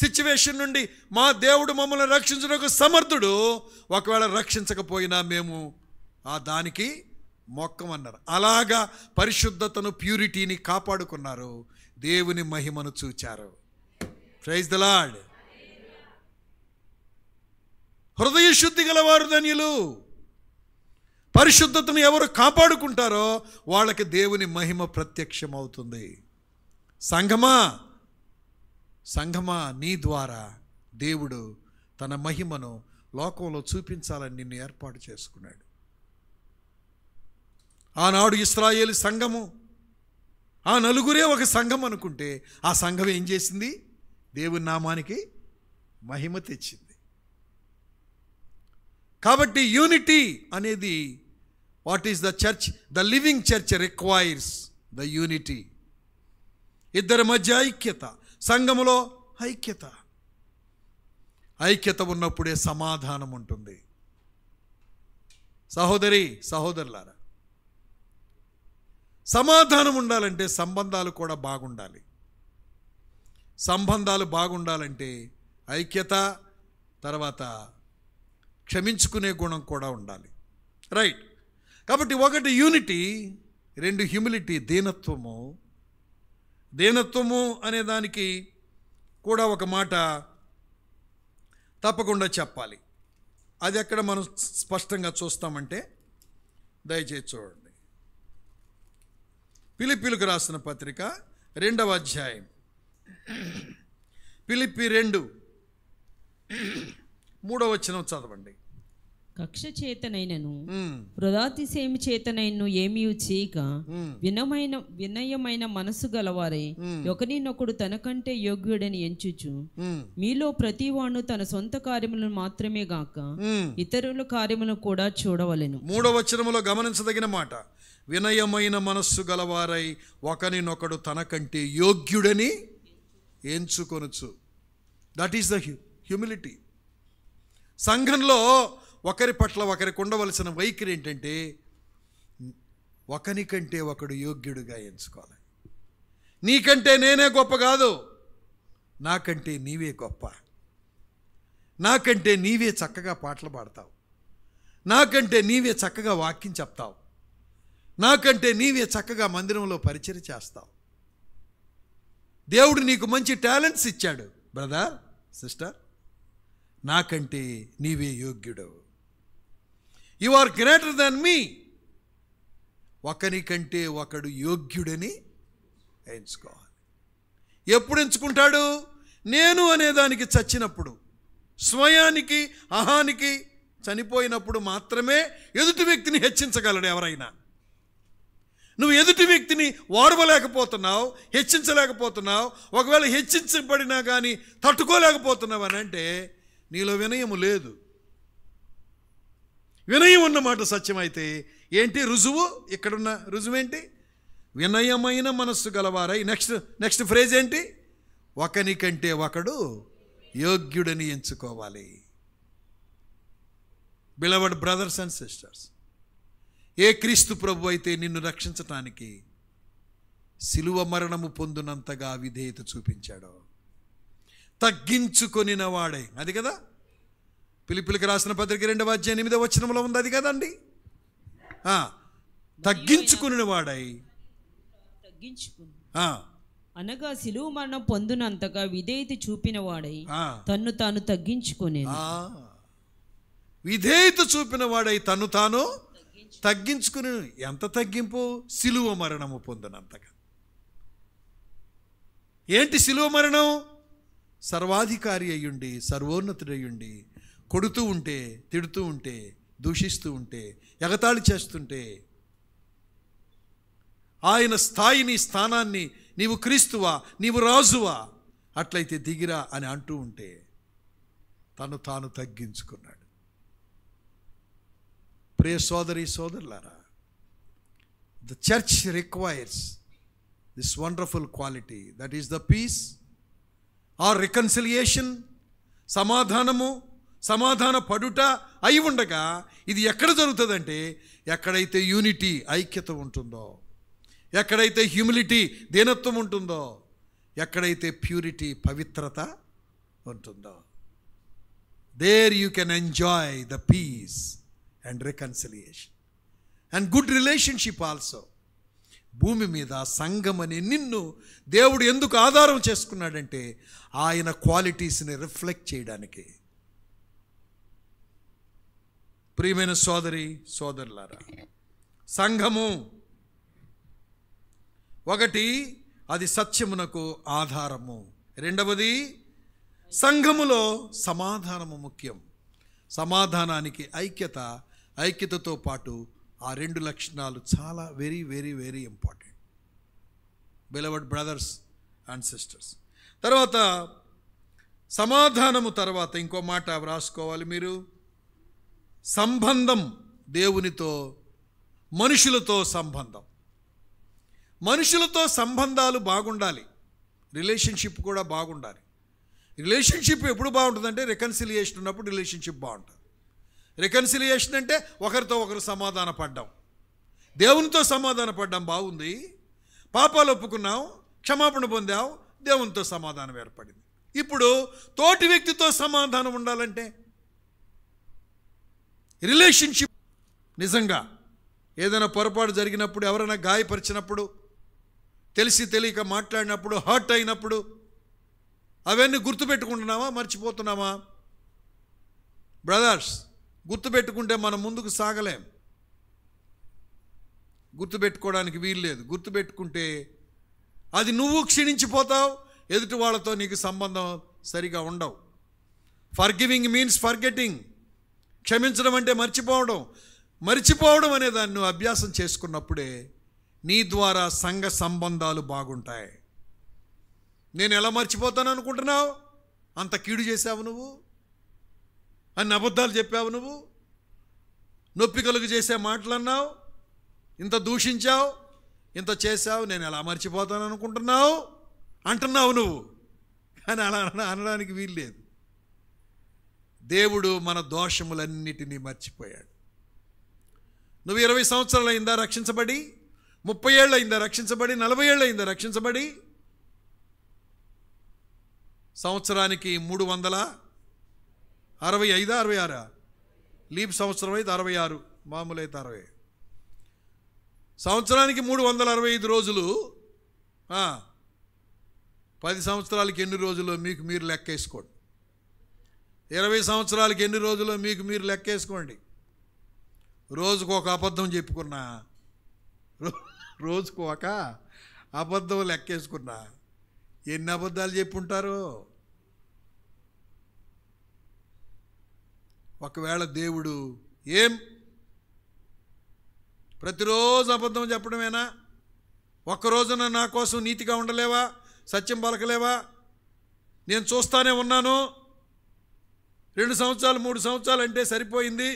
సిచ్యువేషన్ నుండి మా దేవుడు మమ్మల్ని రక్షించడానికి సమర్థుడు. ఒకవేళ రక్షించకపోయినా మేము ఆ దానికి మొక్కమన్నారు. అలాగా పరిశుద్ధతను, ప్యూరిటీని కాపాడుకున్నారు, దేవుని మహిమను చూచారు. Praise the Lord. హృదయ శుద్ధి గలవారు ధన్యులు. పరిశుద్ధతను ఎవరు కాపాడుకుంటారో వాళ్ళకి దేవుని మహిమ ప్రత్యక్షమవుతుంది. సంఘమా నీ ద్వారా దేవుడు తన మహిమను లోకంలో చూపించాలని నిన్ను ఏర్పాటు చేసుకున్నాడు. ఆనాడు ఇశ్రాయేలు సంఘము, ఆ నలుగురే ఒక సంఘం అనుకుంటే ఆ సంఘం ఏం చేసింది? దేవుని నామానికి మహిమ తెచ్చింది. కాబట్టి యూనిటీ అనేది, what is the church? The living church requires the unity. ఇద్దరి మధ్య ఐక్యత, సంఘములో ఐక్యత ఉన్నప్పుడే సమాధానం ఉంటుంది. సహోదరులారా, సమాధానం ఉండాలంటే సంబంధాలు కూడా బాగుండాలి. సంబంధాలు బాగుండాలంటే ఐక్యత, తర్వాత క్షమించుకునే గుణం కూడా ఉండాలి. రైట్. కాబట్టి ఒకటి యూనిటీ, రెండు హ్యూమిలిటీ, దీనత్వము అనే దానికి కూడా ఒక మాట తప్పకుండా చెప్పాలి. అది ఎక్కడ మనం స్పష్టంగా చూస్తామంటే, దయచేసి చూడండి, ఫిలిప్పీలకు రాసిన పత్రిక 2వ అధ్యాయం, ఫిలిప్పీ 2:3 వచనం చదవండి. కక్ష చేతనైనను వృధాతిశయము చేతనైనను ఏమీ చేయక వినయమైన మనసు గలవారై ఒకరినొకడు తనకంటే యోగ్యుడని ఎంచుచు మీలో ప్రతివాడు తన సొంత కార్యములను మాత్రమే గాక ఇతరుల కార్యములను కూడా చూడవలెను. 3వ వచనములో గమనించదగిన మాట, వినయమైన మనస్సు గలవారై ఒకరినొకడు తనకంటే యోగ్యుడని ఎంచుకొనుచు. That is the humility. సంఘంలో ఒకరి పట్ల ఒకరికి ఉండవలసిన వైఖరి ఏంటంటే, ఒకరికంటే ఒకడు యోగ్యుడిగా ఎంచుకోవాలి. నీకంటే నేనే గొప్ప కాదు, నాకంటే నీవే గొప్ప, నాకంటే నీవే చక్కగా పాటలు పాడతావు, నాకంటే నీవే చక్కగా వాక్యం చెప్తావు, నాకంటే నీవే చక్కగా మందిరంలో పరిచయం చేస్తావు. దేవుడు నీకు మంచి టాలెంట్స్ ఇచ్చాడు బ్రదర్, సిస్టర్, నాకంటే నీవే యోగ్యుడు. యు ఆర్ గ్రేటర్ దాన్ మీ. ఒకరికంటే ఒకడు యోగ్యుడని ఎంచుకోవాలి. ఎప్పుడు ఎంచుకుంటాడు? నేను అనేదానికి చచ్చినప్పుడు, స్వయానికి అహానికి చనిపోయినప్పుడు మాత్రమే ఎదుటి వ్యక్తిని హెచ్చించగలడు ఎవరైనా. నువ్వు ఎదుటి వ్యక్తిని ఓర్వలేకపోతున్నావు, హెచ్చించలేకపోతున్నావు, ఒకవేళ హెచ్చించబడినా కానీ తట్టుకోలేకపోతున్నావు అని అంటే నీలో వినయము లేదు. వినయం ఉన్నమాట సత్యమైతే ఏంటి రుజువు? ఇక్కడున్న రుజువు ఏంటి? వినయమైన మనస్సు గలవారై, నెక్స్ట్ ఫ్రేజ్ ఏంటి? ఒకనికంటే ఒకడు యోగ్యుడని ఎంచుకోవాలి. బిలవర్డ్ బ్రదర్స్ అండ్ సిస్టర్స్, ఏ క్రీస్తు ప్రభు అయితే నిన్ను రక్షించటానికి శిలువ మరణము పొందునంతగా విధేయత చూపించాడో, తగ్గించుకొనిన వాడే, అది కదా ఫిలిప్పీలకు రాసిన పత్రిక 2వ అధ్యాయం 8వ వచనంలో ఉంది, అది కదండి. తగ్గించుకుని వాడై, అనగా శిలువ మరణం పొందునంతగా విధేయత చూపిన వాడై తన్ను తాను తగ్గించుకునే. విధేయత చూపిన వాడై తన్ను తాను తగ్గించుకుని. ఎంత తగ్గింపు? శిలువ మరణము పొందినంతగా. ఏంటి శిలువ మరణం? సర్వాధికారి అయ్యుండి, సర్వోన్నతుడయ్యుండి, కొడుతూ ఉంటే, తిడుతూ ఉంటే, దూషిస్తూ ఉంటే, ఎగతాళి చేస్తుంటే, ఆయన స్థాయిని, స్థానాన్ని, నీవు క్రీస్తువా, నీవు రాజువా, అట్లయితే దిగిరా అని అంటూ ఉంటే తను తాను తగ్గించుకున్నాడు. ప్రియ సోదరి సోదరులారా, the church requires this wonderful quality, that is the peace or reconciliation. సమాధాన పడుట అయి ఉండగా ఇది ఎక్కడ జరుగుతుందంటే, ఎక్కడైతే యూనిటీ ఐక్యత ఉంటుందో, ఎక్కడైతే హ్యూమిలిటీ దీనత్వం ఉంటుందో, ఎక్కడైతే ప్యూరిటీ పవిత్రత ఉంటుందో, there you can enjoy the peace and reconciliation and good relationship also. భూమి మీద సంఘం అనే నిన్ను దేవుడు ఎందుకు ఆధారం చేసుకున్నాడంటే, ఆయన క్వాలిటీస్ని రిఫ్లెక్ట్ చేయడానికి. ప్రియమైన సోదరి సోదరులారా, సంఘము ఒకటి, అది సత్యమునకు ఆధారము. రెండవది, సంఘములో సమాధానము ముఖ్యం. సమాధానానికి ఐక్యతతో పాటు ఆ రెండు లక్షణాలు చాలా very very very important, beloved brothers and sisters. తర్వాత సమాధానము తర్వాత ఇంకో మాట వ్రాసుకోవాలి మీరు. సంబంధం, దేవునితో మనుషులతో సంబంధం. మనుషులతో సంబంధాలు బాగుండాలి, రిలేషన్షిప్ కూడా బాగుండాలి. రిలేషన్షిప్ ఎప్పుడు బాగుంటుందంటే, రికన్సిలియేషన్ ఉన్నప్పుడు రిలేషన్షిప్ బాగుంటుంది. రికన్సిలియేషన్ అంటే ఒకరితో ఒకరు సమాధాన పడ్డాం, దేవునితో సమాధాన పడ్డాం, బాగుంది. పాపాలు ఒప్పుకున్నాం, క్షమాపణ పొందాం, దేవునితో సమాధానం ఏర్పడింది. ఇప్పుడు తోటి వ్యక్తితో సమాధానం ఉండాలంటే రిలేషన్షిప్, నిజంగా ఏదైనా పొరపాటు జరిగినప్పుడు, ఎవరైనా గాయపరిచినప్పుడు, తెలిసి తెలియక మాట్లాడినప్పుడు, హర్ట్ అయినప్పుడు, అవన్నీ గుర్తుపెట్టుకుంటున్నామా, మర్చిపోతున్నామా? బ్రదర్స్, గుర్తుపెట్టుకుంటే మనం ముందుకు సాగలేం. గుర్తుపెట్టుకోవడానికి వీల్లేదు. గుర్తుపెట్టుకుంటే అది నువ్వు క్షీణించిపోతావు, ఎదుటి వాళ్ళతో నీకు సంబంధం సరిగా ఉండవు. Forgiving means forgetting. క్షమించడం అంటే మర్చిపోవడం అనే దాన్ని నువ్వు అభ్యాసం చేసుకున్నప్పుడే నీ ద్వారా సంఘ సంబంధాలు బాగుంటాయి. నేను ఎలా మర్చిపోతాను అనుకుంటున్నావు? అంత కీడు చేశావు నువ్వు, అన్ని అబద్ధాలు చెప్పావు నువ్వు, నొప్పి కలుగు చేసే మాటలు అన్నావు, ఇంత దూషించావు, ఇంత చేశావు, నేను ఎలా మర్చిపోతాను అనుకుంటున్నావు అంటున్నావు నువ్వు. కానీ అలా అనడానికి వీల్లేదు. దేవుడు మన దోషములన్నిటినీ మర్చిపోయాడు. నువ్వు 20 సంవత్సరాలు అయిందా రక్షించబడి? 30 ఏళ్ళు అయిందా రక్షించబడి? 40 ఏళ్ళు అయిందా రక్షించబడి? సంవత్సరానికి 365 66 లీప్ సంవత్సరం అయితే 66, మామూలు అయితే 60. సంవత్సరానికి 365 రోజులు. 10 సంవత్సరాలకి ఎన్ని రోజులు మీకు మీరు లెక్కేసుకోండి. 20 సంవత్సరాలకి ఎన్ని రోజులు మీకు మీరు లెక్కేసుకోండి. రోజుకు ఒక అబద్ధం చెప్పుకున్నా, రోజుకు ఒక అబద్ధం లెక్కేసుకున్నా, ఎన్ని అబద్ధాలు చెప్పుంటారు? ఒకవేళ దేవుడు ప్రతిరోజు అబద్ధం చెప్పడమేనా? ఒక్కరోజున నా కోసం నీతిగా ఉండలేవా? సత్యం పలకలేవా? నేను చూస్తానే ఉన్నాను, 2 సంవత్సరాలు 3 సంవత్సరాలు అంటే సరిపోయింది,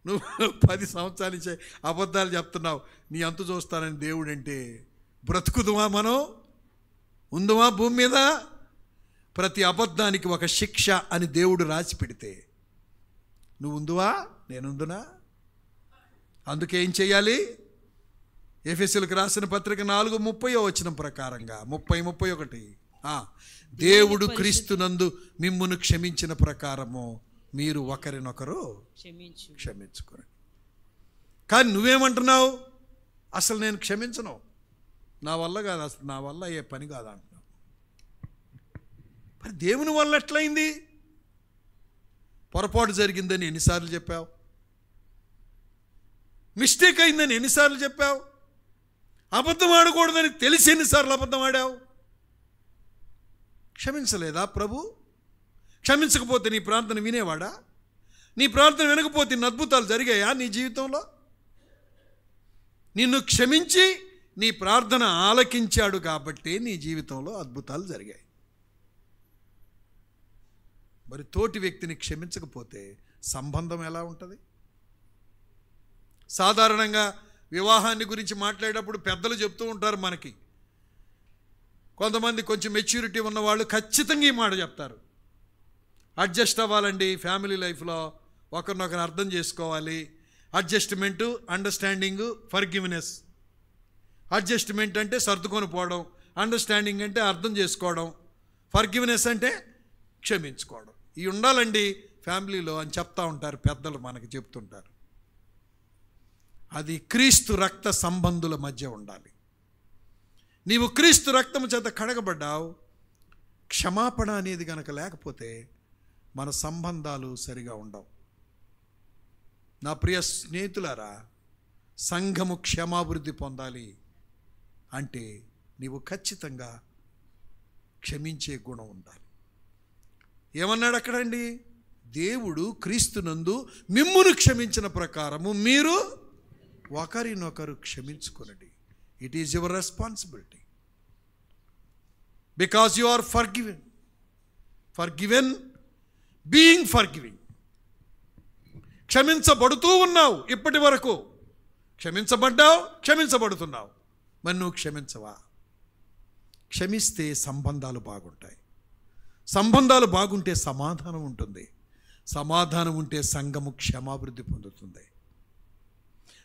నువ్వు 10 సంవత్సరాల నుంచి అబద్ధాలు చెప్తున్నావు, నీ అంతు చూస్తానని దేవుడు అంటే బ్రతుకుదువా? మనం ఉందువా భూమి మీద? ప్రతి అబద్ధానికి ఒక శిక్ష అని దేవుడు రాసి పెడితే నువ్వు ఉందువా? నేనుందునా? అందుకే ఏం చేయాలి? ఎఫెసీయులకు రాసిన పత్రిక 4:30 ప్రకారంగా 30:31 దేవుడు క్రీస్తునందు మిమ్మును క్షమించిన ప్రకారము మీరు ఒకరినొకరు క్షమించుకోండి. కానీ నువ్వేమంటున్నావు? అసలు నేను క్షమించను, నా వల్ల కాదు, అసలు నా వల్ల అయ్యే పని కాదు అంటున్నావు. మరి దేవుని వల్ల ఎట్లయింది? పొరపాటు జరిగిందని ఎన్నిసార్లు చెప్పావు? మిస్టేక్ అయిందని ఎన్నిసార్లు చెప్పావు? అబద్ధం ఆడకూడదని తెలిసి ఎన్నిసార్లు అబద్ధం ఆడావు? క్షమించలేదా ప్రభు? క్షమించకపోతే నీ ప్రార్థన వినేవాడా? నీ ప్రార్థన వినకపోతే ఇన్ని అద్భుతాలు జరిగాయా నీ జీవితంలో? నిన్ను క్షమించి నీ ప్రార్థన ఆలకించాడు కాబట్టి నీ జీవితంలో అద్భుతాలు జరిగాయి. మరి తోటి వ్యక్తిని క్షమించకపోతే సంబంధం ఎలా ఉంటుంది? సాధారణంగా వివాహాన్ని గురించి మాట్లాడేటప్పుడు పెద్దలు చెప్తూ ఉంటారు మనకి. కొంతమంది కొంచెం మెచ్యూరిటీ ఉన్నవాళ్ళు ఖచ్చితంగా ఈ మాట చెప్తారు, అడ్జస్ట్ అవ్వాలండి, ఫ్యామిలీ లైఫ్లో ఒకరినొకరు అర్థం చేసుకోవాలి. Adjustment, understanding, forgiveness. అడ్జస్ట్మెంట్ అంటే సర్దుకొని పోవడం, అండర్స్టాండింగ్ అంటే అర్థం చేసుకోవడం, ఫర్గివ్నెస్ అంటే క్షమించుకోవడం. ఇవి ఉండాలండి ఫ్యామిలీలో అని చెప్తా ఉంటారు పెద్దలు, మనకి చెప్తుంటారు. అది క్రీస్తు రక్త సంబంధుల మధ్య ఉండాలి. నీవు క్రీస్తు రక్తము చేత కడగబడ్డావు, క్షమాపణ అనేది కనుక లేకపోతే మన సంబంధాలు సరిగా ఉండవు. నా ప్రియ స్నేహితులారా, సంఘము క్షమాభివృద్ధి పొందాలి అంటే నీవు ఖచ్చితంగా క్షమించే గుణం ఉండాలి. ఏమన్నాడు అక్కడండి? దేవుడు క్రీస్తునందు మిమ్మును క్షమించిన ప్రకారము మీరు ఒకరినొకరు క్షమించుకొనండి. It is your responsibility because you are forgiven being forgiving. క్షమించబడుతూ ఉన్నావు, ఇప్పటి వరకు క్షమించబడ్డావు, క్షమించబడుతున్నావు. మరి నువ్వు క్షమించవా? క్షమిస్తే సంబంధాలు బాగుంటాయి. సంబంధాలు బాగుంటే సమాధానం ఉంటుంది. సమాధానం ఉంటే సంఘము క్షమాభివృద్ధి పొందుతుంది.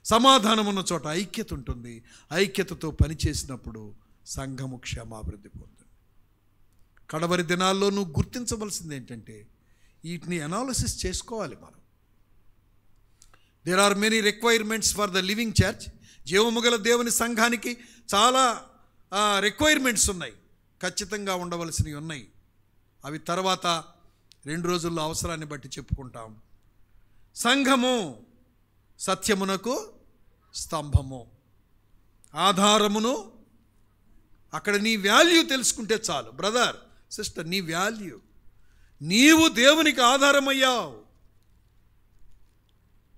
సమాధానం ఉన్న చోట ఐక్యత ఉంటుంది. ఐక్యతతో పనిచేసినప్పుడు సంఘము క్షమాభివృద్ధి పొందుతుంది. కడవరి దినాల్లో నువ్వు గుర్తించవలసింది ఏంటంటే వీటిని అనాలిసిస్ చేసుకోవాలి మనం. There are many requirements for the living church. జీవము గల దేవుని సంఘానికి చాలా రిక్వైర్మెంట్స్ ఉన్నాయి, ఖచ్చితంగా ఉండవలసినవి ఉన్నాయి. అవి తర్వాత 2 రోజుల్లో అవసరాన్ని బట్టి చెప్పుకుంటాం. సంఘము సత్యమునకు స్తంభము, ఆధారమును. అక్కడ నీ వాల్యూ తెలుసుకుంటే చాలు బ్రదర్, సిస్టర్. నీ వాల్యూ, నీవు దేవునికి ఆధారమయ్యావు.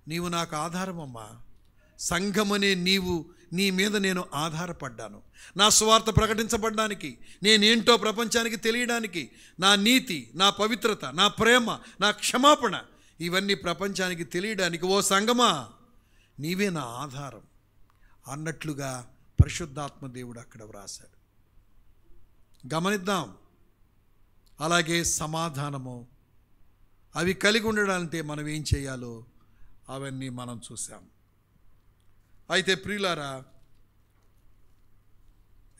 నీవు నాకు ఆధారమమ్మా. సంఘమనే నీవు, నీ మీద నేను ఆధారపడ్డాను. నా స్వార్థ ప్రకటించబడడానికి, నేనేంటో ప్రపంచానికి తెలియడానికి, నా నీతి, నా పవిత్రత, నా ప్రేమ, నా క్షమాపణ, ఇవన్నీ ప్రపంచానికి తెలియడానికి ఓ సంఘమా నీవే నా ఆధారం అన్నట్లుగా పరిశుద్ధాత్మ దేవుడు అక్కడ వ్రాశాడు. గమనిద్దాం. అలాగే సమాధానము, అవి కలిగి ఉండడాలంటే మనం ఏం చేయాలో అవన్నీ మనం చూసాం. అయితే ప్రియులారా,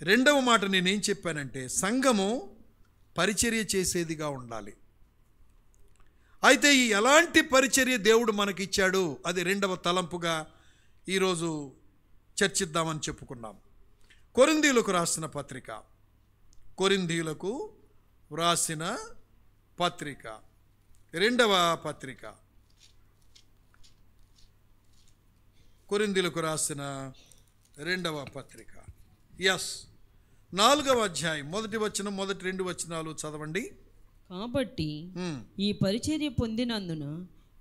రెండవ మాట నేనేం చెప్పానంటే సంఘము పరిచర్య చేసేదిగా ఉండాలి. అయితే ఈ ఎలాంటి పరిచర్య దేవుడు మనకిచ్చాడు, అది రెండవ తలంపుగా ఈరోజు చర్చిద్దామని చెప్పుకున్నాం. కొరింథీయులకు రాసిన పత్రిక, కొరింథీయులకు వ్రాసిన పత్రిక, రెండవ పత్రిక, కొరింథీయులకు రాసిన రెండవ పత్రిక, 4వ అధ్యాయం 1వ వచనం, మొదటి 2 వచనాలు చదవండి. కాబట్టి ఈ పరిచర్య పొందినందున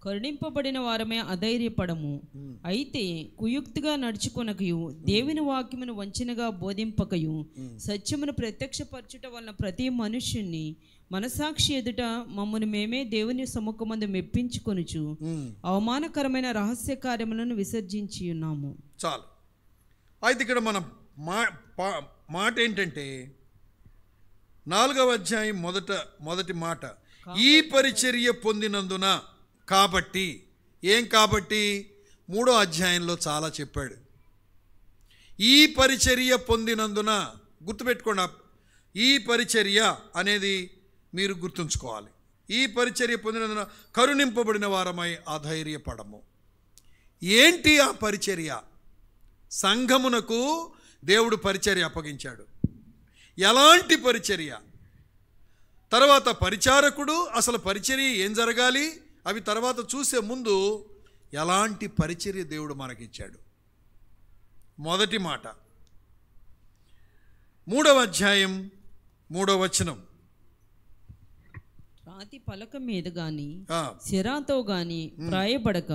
కరుణింపబడిన వారమే అధైర్యపడము. అయితే కుయుక్తిగా నడుచుకొనకయు, దేవుని వాక్యమును వంచనగా బోధింపకయు, సత్యమును ప్రత్యక్షపరచుట వలన ప్రతి మనుష్యుని మనసాక్షి ఎదుట మమ్మను మేమే దేవుని సముఖమందు మెప్పించుకొనుచు అవమానకరమైన రహస్య కార్యములను విసర్జించి ఉన్నాము. చాలు. అయితే ఇక్కడ మన మాట ఏంటంటే 4వ అధ్యాయం మొదటి మాట, ఈ పరిచర్య పొందినందున. కాబట్టి ఏం కాబట్టి? 3వ అధ్యాయంలో చాలా చెప్పాడు. ఈ పరిచర్య పొందినందున, గుర్తుపెట్టుకోండి. ఈ పరిచర్య అనేది మీరు గుర్తుంచుకోవాలి. ఈ పరిచర్య పొందినందున కరుణింపబడిన వారమై అధైర్యపడము. ఏంటి ఆ పరిచర్య? సంఘమునకు దేవుడు పరిచర్య అప్పగించాడు. ఎలాంటి పరిచర్య? తర్వాత పరిచారకుడు, అసలు పరిచర్య ఏం జరగాలి అవి తర్వాత చూసే ముందు ఎలాంటి పరిచర్య దేవుడు మనకిచ్చాడు. మొదటి మాట, 3వ అధ్యాయం 3వ వచనం. రాతి పలక మీద గాని సిరాతో గాని వ్రాయబడక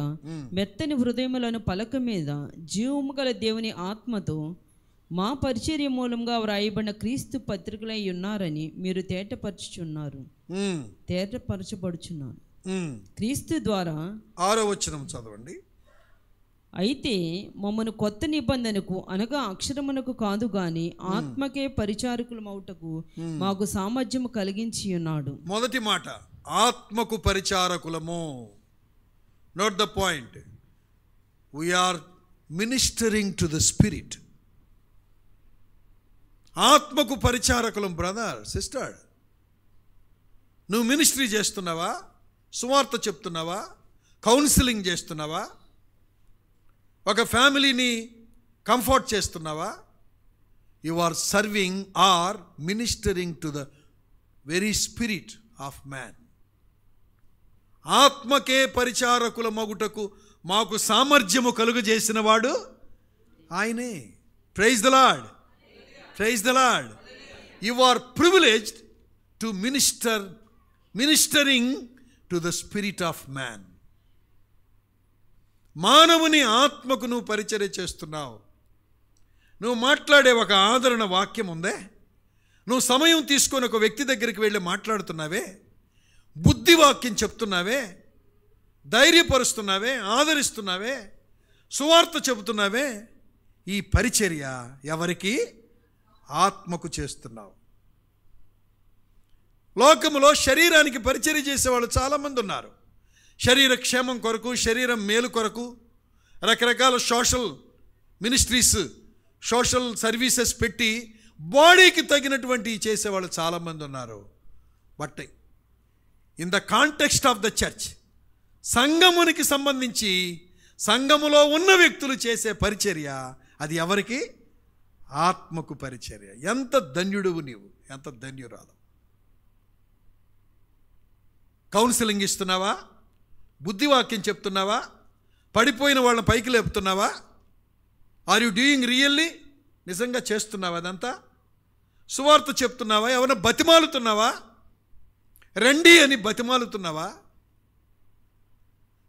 మెత్తని హృదయములను పలక మీద జీవము గల దేవుని ఆత్మతో మా పరిచర్య మూలంగా వ్రాయబడిన క్రీస్తు పత్రికలై ఉన్నారని మీరు తేటపరచబడుచున్నారు. క్రీస్తు ద్వారా 6వ వచనం చదవండి. అయితే మమ్మను కొత్త నిబంధనకు అనగా అక్షరమునకు కాదు గాని ఆత్మకే పరిచారకులమౌటకు మాకు సామర్థ్యము కలిగించి ఉన్నాడు. మొదటి మాట, ఆత్మకు పరిచారకులము. Note the point. We are ministering to the spirit. ఆత్మకు పరిచారకులం. బ్రదర్, సిస్టర్, నువ్వు మినిస్ట్రీ చేస్తున్నావా? సువార్త చెప్తున్నావా? కౌన్సిలింగ్ చేస్తున్నావా? ఒక ఫ్యామిలీని కంఫర్ట్ చేస్తున్నావా? You are serving or ministering to the very spirit of man. ఆత్మకే పరిచారకుల మగుటకు మాకు సామర్థ్యము కలుగజేసిన వాడు ఆయనే. Praise the lord, praise the lord. You are privileged to ministering to the spirit of man. మానవుని ఆత్మకు నువ్వు పరిచర్య చేస్తున్నావు. నువ్వు మాట్లాడే ఒక ఆదరణ వాక్యం ఉందే, నువ్వు సమయం తీసుకొని ఒక వ్యక్తి దగ్గరికి వెళ్ళి మాట్లాడుతున్నావే, బుద్ధి వాక్యం చెప్తున్నావే, ధైర్యపరుస్తున్నావే, ఆదరిస్తున్నావే, సువార్త చెబుతున్నావే. ఈ పరిచర్య ఎవరికి? ఆత్మకు చేస్తున్నావు. లోకములో శరీరానికి పరిచర్య చేసేవాళ్ళు చాలామంది ఉన్నారు. శరీర క్షేమం కొరకు, శరీరం మేలు కొరకు రకరకాల సోషల్ మినిస్ట్రీస్, సోషల్ సర్వీసెస్ పెట్టి బాడీకి తగినటువంటి చేసేవాళ్ళు చాలామంది ఉన్నారు. But in the context of the church, సంఘమునికి సంబంధించి సంఘములో ఉన్న వ్యక్తులు చేసే పరిచర్య అది ఎవరికి? ఆత్మకు పరిచర్య. ఎంత ధన్యుడువు నీవు, ఎంత ధన్యురాలు. కౌన్సిలింగ్ ఇస్తున్నావా? బుద్ధివాక్యం చెప్తున్నావా? పడిపోయిన వాళ్ళని పైకి లేపుతున్నావా? Are you doing really? నిజంగా చేస్తున్నావా అదంతా? సువార్త చెప్తున్నావా? ఎవరైనా బతిమాలుతున్నావా? రండి అని బతిమాలుతున్నావా?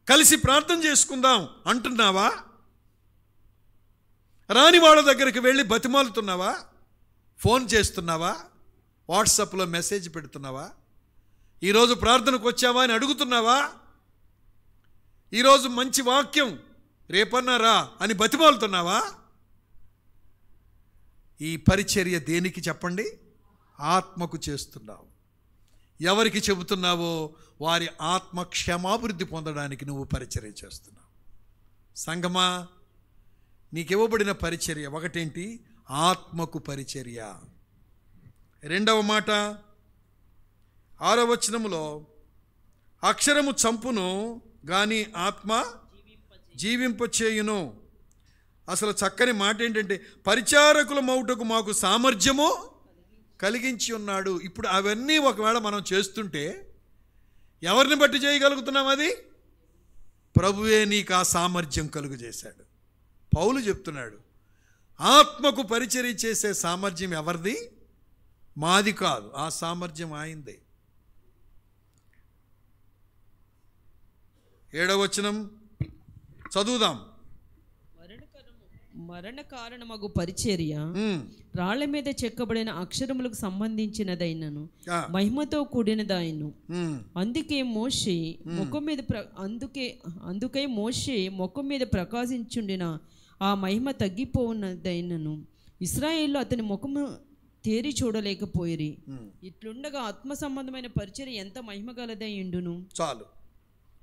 కలిసి ప్రార్థన చేసుకుందాం అంటున్నావా? రాని వాళ్ళ దగ్గరికి వెళ్ళి బతిమాలుతున్నావా? ఫోన్ చేస్తున్నావా? వాట్సాప్లో మెసేజ్ పెడుతున్నావా? ఈరోజు ప్రార్థనకు వచ్చావా అని అడుగుతున్నావా? ఈరోజు మంచి వాక్యం రేపన్నారా అని బతిమాలుతున్నావా? ఈ పరిచర్య దేనికి చెప్పండి? ఆత్మకు చేస్తున్నావు. ఎవరికి చెబుతున్నావో వారి ఆత్మ క్షేమాభివృద్ధి పొందడానికి నువ్వు పరిచర్య చేస్తున్నావు. సంగమా, నీకు ఇవ్వబడిన పరిచర్య ఒకటేంటి? ఆత్మకు పరిచర్య. రెండవ మాట 6వ వచనములో, అక్షరము చంపును గాని ఆత్మ జీవింపచేయును. అసలు చక్కని మాట ఏంటంటే, పరిచారకుల మౌటకు మాకు సామర్థ్యము కలిగించి ఉన్నాడు. ఇప్పుడు అవన్నీ ఒకవేళ మనం చేస్తుంటే ఎవరిని బట్టి చేయగలుగుతున్నాం? అది ప్రభువే నీకు ఆ సామర్థ్యం కలుగజేశాడు. పౌలు చెప్తున్నాడు, ఆత్మకు పరిచర్య చేసే సామర్థ్యం ఎవరిది? మాది కాదు, ఆ సామర్థ్యం ఆయనదే. 7వ వచనం చదువుదాం. మరణ కారణమగు పరిచర్య రాళ్ల మీద చెక్కబడిన అక్షరములకు సంబంధించినదైనను మహిమతో కూడినదైను. అందుకే మోషే ముఖం మీద ప్రకాశించుండిన ఆ మహిమ తగ్గిపోవున్నదైనను ఇశ్రాయేలు అతని ముఖము తేరి చూడలేకపోయిరి. ఇట్లుండగా ఆత్మ సంబంధమైన పరిచర్య ఎంత మహిమ గలదైండును. చాలు,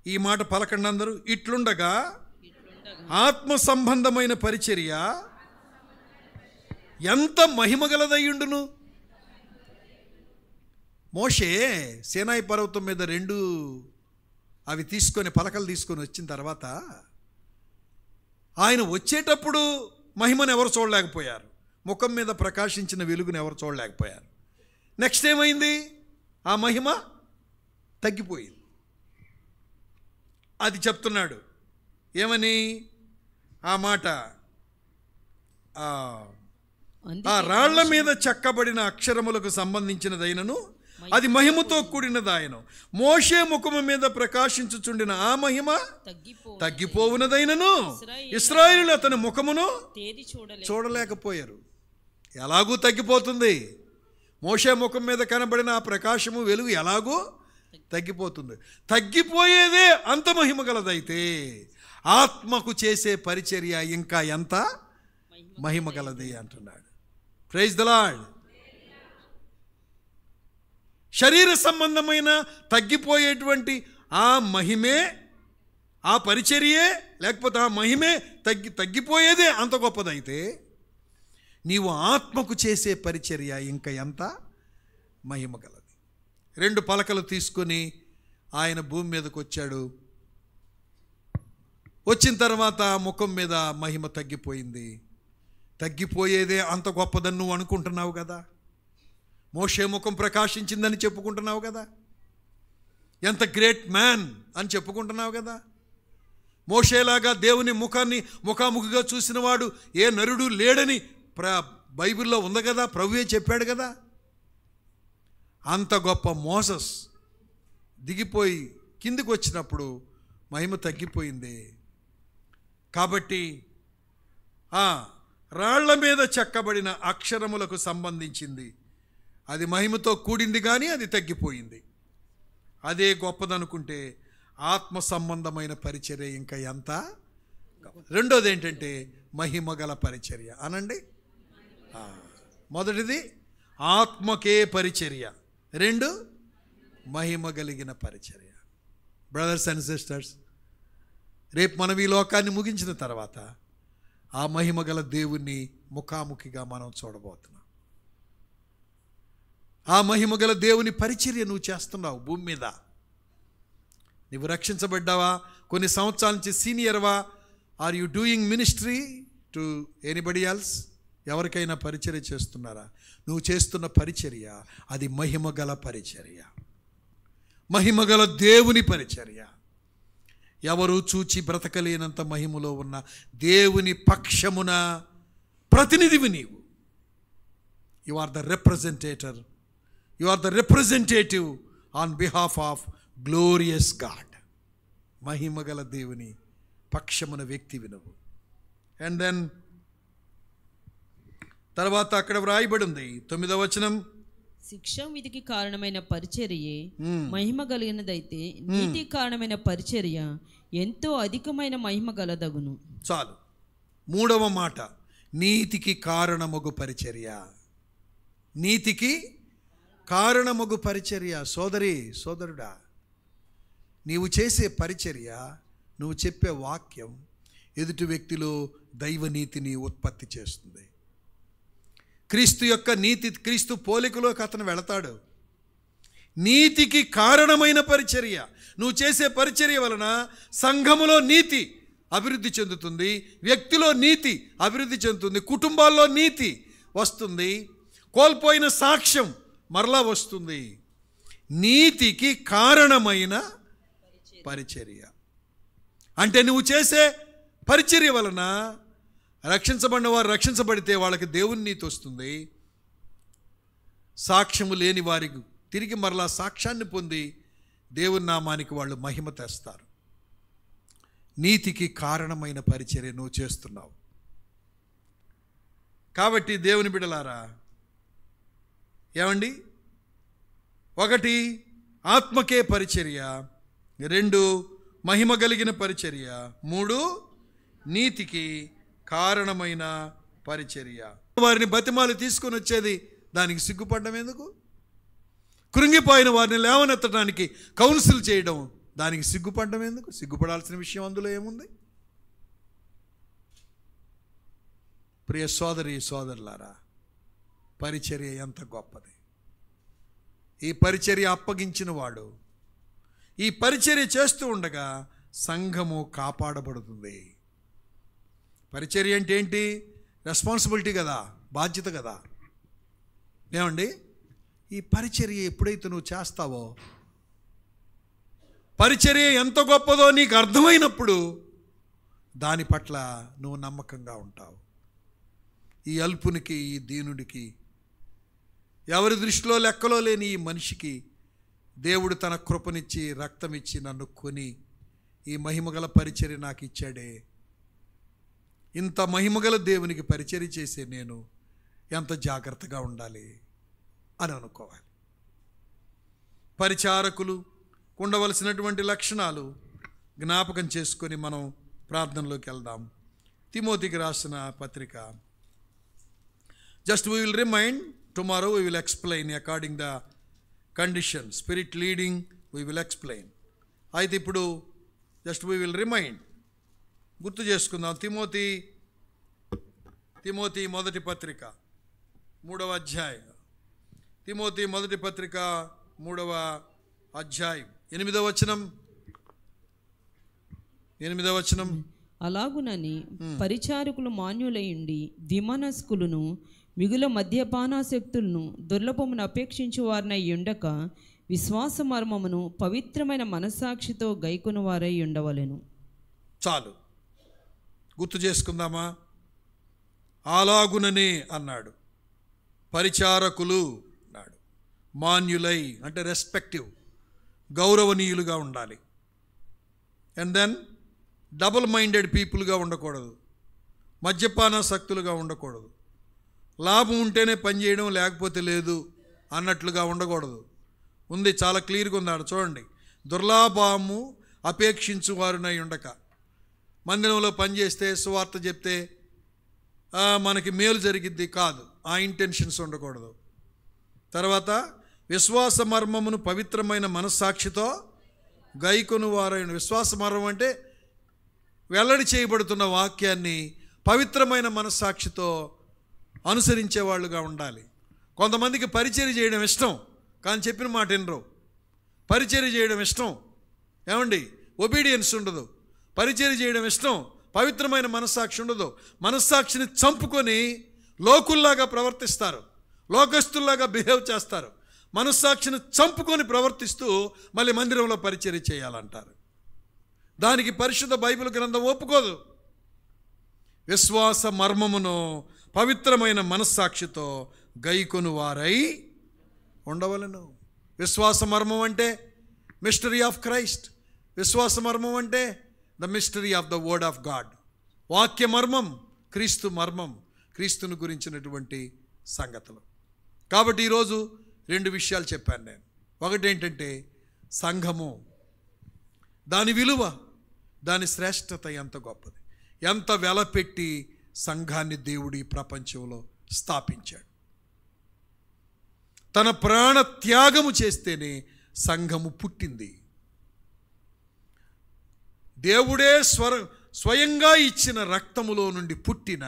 ఈ మాట పలకండి అందరూ. ఇట్లుండగా ఆత్మ సంబంధమైన పరిచర్య ఎంత మహిమగలదయ్యుండును. మోషే సీనాయి పర్వతం మీద అవి తీసుకొని పలకలు తీసుకొని వచ్చిన తర్వాత ఆయన వచ్చేటప్పుడు మహిమను ఎవరు చూడలేకపోయారు, ముఖం మీద ప్రకాశించిన వెలుగును ఎవరు చూడలేకపోయారు. నెక్స్ట్ ఏమైంది? ఆ మహిమ తగ్గిపోయింది. అది చెప్తున్నాడు. ఏమని? ఆ మాట, ఆ రాళ్ల మీద చెక్కబడిన అక్షరములకు సంబంధించినదైనను అది మహిమతో కూడినదాయను. మోషే ముఖము మీద ప్రకాశించుచుండిన ఆ మహిమ తగ్గిపోవునదైనను ఇశ్రాయేలు అతని ముఖమును చూడలేకపోయారు. ఎలాగూ తగ్గిపోతుంది. మోషే ముఖం మీద కనబడిన ఆ ప్రకాశము వెలుగు ఎలాగూ తగ్గిపోతుంది. తగ్గిపోయేదే అంత మహిమ గలదైతే ఆత్మకు చేసే పరిచర్య ఇంకా ఎంత మహిమ గలది అంటున్నాడు. Praise the Lord. శరీర సంబంధమైన తగ్గిపోయేటువంటి ఆ మహిమే, ఆ పరిచర్యే, లేకపోతే ఆ మహిమే తగ్గిపోయేదే అంత గొప్పదైతే నీవు ఆత్మకు చేసే పరిచర్య ఇంకా ఎంత మహిమ గలది. 2 పలకలు తీసుకొని ఆయన భూమి మీదకి వచ్చాడు. వచ్చిన తర్వాత ముఖం మీద మహిమ తగ్గిపోయింది. తగ్గిపోయేదే అంత గొప్పదని నువ్వు అనుకుంటున్నావు కదా. మోషే ముఖం ప్రకాశించిందని చెప్పుకుంటున్నావు కదా. ఎంత గ్రేట్ మ్యాన్ అని చెప్పుకుంటున్నావు కదా. మోషేలాగా దేవుని ముఖాన్ని ముఖాముఖిగా చూసిన వాడు ఏ నరుడు లేడని బైబిల్లో ఉంది కదా, ప్రభువే చెప్పాడు కదా. అంత గొప్ప మోసెస్ దిగిపోయి కిందికి వచ్చినప్పుడు మహిమ తగ్గిపోయింది. కాబట్టి ఆ రాళ్ల మీద చెక్కబడిన అక్షరములకు సంబంధించింది అది మహిమతో కూడింది, కానీ అది తగ్గిపోయింది. అదే గొప్పదనుకుంటే ఆత్మ సంబంధమైన పరిచర్య ఇంకా ఎంత. రెండోది ఏంటంటే మహిమగల పరిచర్య అనండి. మొదటిది ఆత్మకే పరిచర్య, 2 మహిమ కలిగిన పరిచర్య. బ్రదర్స్ అండ్ సిస్టర్స్, రేపు మనం ఈ లోకాన్ని ముగించిన తర్వాత ఆ మహిమగల దేవుణ్ణి ముఖాముఖిగా మనం చూడబోతున్నాం. ఆ మహిమగల దేవుని పరిచర్య నువ్వు చేస్తున్నావు భూమి మీద. నువ్వు రక్షించబడ్డావా? కొన్ని సంవత్సరాల నుంచి సీనియర్వా? Are you doing ministry to anybody else? ఎవరికైనా పరిచర్య చేస్తున్నారా? నువ్వు చేస్తున్న పరిచర్య అది మహిమగల పరిచర్య, మహిమగల దేవుని పరిచర్య. ఎవరు చూచి బ్రతకలేనంత మహిమలో ఉన్న దేవుని పక్షమున ప్రతినిధివి నీవు. You are the representator, you are the representative on behalf of glorious God. మహిమగల దేవుని పక్షమున వ్యక్తివి నువ్వు. అండ్ దెన్ తర్వాత అక్కడ వ్రాయబడి ఉంది 9వ వచనం, శిక్ష విధికి కారణమైన పరిచర్యే మహిమ కలిగినదైతే నీతి కారణమైన పరిచర్య ఎంతో అధికమైన మహిమ గలదగును. చాలు. 3వ మాట, నీతికి కారణమగు పరిచర్య. నీతికి కారణమగు పరిచర్య. సోదరి సోదరుడా, నీవు చేసే పరిచర్య, నువ్వు చెప్పే వాక్యం ఎదుటి వ్యక్తిలో దైవనీతిని ఉత్పత్తి చేస్తుంది. క్రీస్తు యొక్క నీతి, క్రీస్తు పోలికలోకి అతను వెళతాడు. నీతికి కారణమైన పరిచర్య. నువ్వు చేసే పరిచర్య వలన సంఘములో నీతి అభివృద్ధి చెందుతుంది, వ్యక్తిలో నీతి అభివృద్ధి చెందుతుంది, కుటుంబాల్లో నీతి వస్తుంది, కోల్పోయిన సాక్ష్యం మరలా వస్తుంది. నీతికి కారణమైన పరిచర్య అంటే నువ్వు చేసే పరిచర్య వలన రక్షించబడిన వారు రక్షించబడితే వాళ్ళకి దేవుని నీతి వస్తుంది. సాక్ష్యము లేని వారికి తిరిగి మరలా సాక్ష్యాన్ని పొంది దేవుని నామానికి వాళ్ళు మహిమ తెస్తారు. నీతికి కారణమైన పరిచర్య నువ్వు చేస్తున్నావు. కాబట్టి దేవుని బిడ్డలారా, ఏమండి, 1 ఆత్మకే పరిచర్య, 2 మహిమ కలిగిన పరిచర్య, 3 నీతికి కారణమైన పరిచర్య. వారిని బతిమాలి తీసుకొని వచ్చేది దానికి సిగ్గుపడడం ఎందుకు? కృంగిపోయిన వారిని లేవనెత్తడానికి కౌన్సిల్ చేయడం దానికి సిగ్గుపడడం ఎందుకు? సిగ్గుపడాల్సిన విషయం అందులో ఏముంది? ప్రియ సోదరి సోదరులారా, పరిచర్య ఎంత గొప్పది. ఈ పరిచర్య అప్పగించిన వాడు ఈ పరిచర్య చేస్తూ ఉండగా సంఘము కాపాడబడుతుంది. పరిచర్య అంటే ఏంటి? రెస్పాన్సిబిలిటీ కదా, బాధ్యత కదా. ఏమండి, ఈ పరిచర్య ఎప్పుడైతే నువ్వు చేస్తావో, పరిచర్య ఎంత గొప్పదో నీకు అర్థమైనప్పుడు దాని పట్ల నువ్వు నమ్మకంగా ఉంటావు. ఈ అల్పునికి, ఈ దీనుడికి, ఎవరి దృష్టిలో లెక్కలో లేని ఈ మనిషికి దేవుడు తన కృపనిచ్చి రక్తమిచ్చి నన్ను కొని ఈ మహిమగల పరిచర్య నాకు ఇచ్చాడే. ఇంత మహిమగల దేవునికి పరిచర్య చేసే నేను ఎంత జాగ్రత్తగా ఉండాలి అని అనుకోవాలి. పరిచారకులు ఉండవలసినటువంటి లక్షణాలు జ్ఞాపకం చేసుకొని మనం ప్రార్థనలోకి వెళ్దాం. తిమోతికి రాసిన పత్రిక. Just we will remind, tomorrow we will explain according the condition, spirit leading we will explain. అయితే ఇప్పుడు జస్ట్ వీ విల్ రిమైండ్, గుర్తు చేసుకుందాం. తిమోతి మొదటి పత్రిక 3వ అధ్యాయం. తిమోతి మొదటి పత్రిక 3వ అధ్యాయం 8వ వచనం. అలాగునని పరిచారకులు మాన్యులయుండి ద్విమనస్కులను మిగుల మద్యపానాసక్తులను దుర్లభమును అపేక్షించు వారినై ఉండక విశ్వాస మర్మమును పవిత్రమైన మనస్సాక్షితో గైకొను వారై ఉండవలెను. చాలు, గుర్తు చేసుకుందామా? అలాగుననే అన్నాడు, పరిచారకులు అన్నాడు, మాన్యులై అంటే రెస్పెక్టివ్, గౌరవనీయులుగా ఉండాలి. అండ్ దెన్ డబుల్ మైండెడ్ పీపుల్గా ఉండకూడదు, మద్యపానాసక్తులుగా ఉండకూడదు, లాభం ఉంటేనే పనిచేయడం లేకపోతే లేదు అన్నట్లుగా ఉండకూడదు. ఉంది, చాలా క్లియర్గా ఉంది. చూడండి, దుర్లాభము అపేక్షించు వారునై ఉండక. మందిరంలో పనిచేస్తే సువార్త చెప్తే మనకి మేలు జరిగిద్ది కాదు, ఆ ఇంటెన్షన్స్ ఉండకూడదు. తర్వాత విశ్వాస మర్మమును పవిత్రమైన మనస్సాక్షితో గైకొను వారైన. విశ్వాస మర్మం అంటే వెల్లడి చేయబడుతున్న వాక్యాన్ని పవిత్రమైన మనస్సాక్షితో అనుసరించే వాళ్ళుగా ఉండాలి. కొంతమందికి పరిచర్య చేయడం ఇష్టం, కానీ చెప్పిన మాట వినరు. పరిచర్య చేయడం ఇష్టం, ఏమండి, ఒబీడియన్స్ ఉండదు. పరిచర్య చేయడం ఇష్టం, పవిత్రమైన మనస్సాక్షి ఉండదు. మనస్సాక్షిని చంపుకొని లోకుల్లాగా ప్రవర్తిస్తారు, లోకస్తుల్లాగా బిహేవ్ చేస్తారు. మనస్సాక్షిని చంపుకొని ప్రవర్తిస్తూ మళ్ళీ మందిరంలో పరిచర్య చేయాలంటారు. దానికి పరిశుద్ధ బైబిల్ గ్రంథం ఒప్పుకోదు. విశ్వాస మర్మమును పవిత్రమైన మనస్సాక్షితో గైకొను వారై ఉండవలను. విశ్వాస మర్మం అంటే మిస్టరీ ఆఫ్ క్రైస్ట్. విశ్వాస మర్మం అంటే the mystery of the word of God. వాక్య మర్మం, క్రీస్తు మర్మం, క్రీస్తుని గురించినటువంటి సంగతులు. కాబట్టి ఈరోజు 2 విషయాలు చెప్పాను నేను. ఒకటి ఏంటంటే సంఘము, దాని విలువ, దాని శ్రేష్టత ఎంత గొప్పది, ఎంత వెలపెట్టి సంఘాన్ని దేవుడు ఈ ప్రపంచంలో స్థాపించాడు. తన ప్రాణ త్యాగము చేస్తేనే సంఘము పుట్టింది. దేవుడే స్వయంగా ఇచ్చిన రక్తములో నుండి పుట్టిన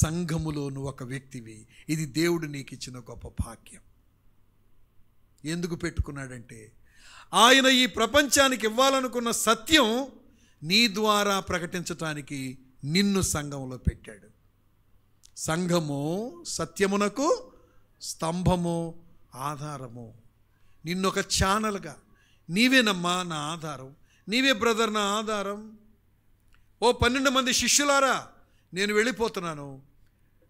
సంఘములోను ఒక వ్యక్తివి. ఇది దేవుడు నీకు ఇచ్చిన గొప్ప భాగ్యం. ఎందుకు పెట్టుకున్నాడంటే ఆయన ఈ ప్రపంచానికి ఇవ్వాలనుకున్న సత్యం నీ ద్వారా ప్రకటించటానికి నిన్ను సంఘంలో పెట్టాడు. సంఘము సత్యమునకు స్తంభము, ఆధారము. నిన్నొక ఛానల్గా, నీవేనమ్మా నా ఆధారం, నీవే బ్రదర్ నా ఆధారం. ఓ 12 మంది శిష్యులారా, నేను వెళ్ళిపోతున్నాను.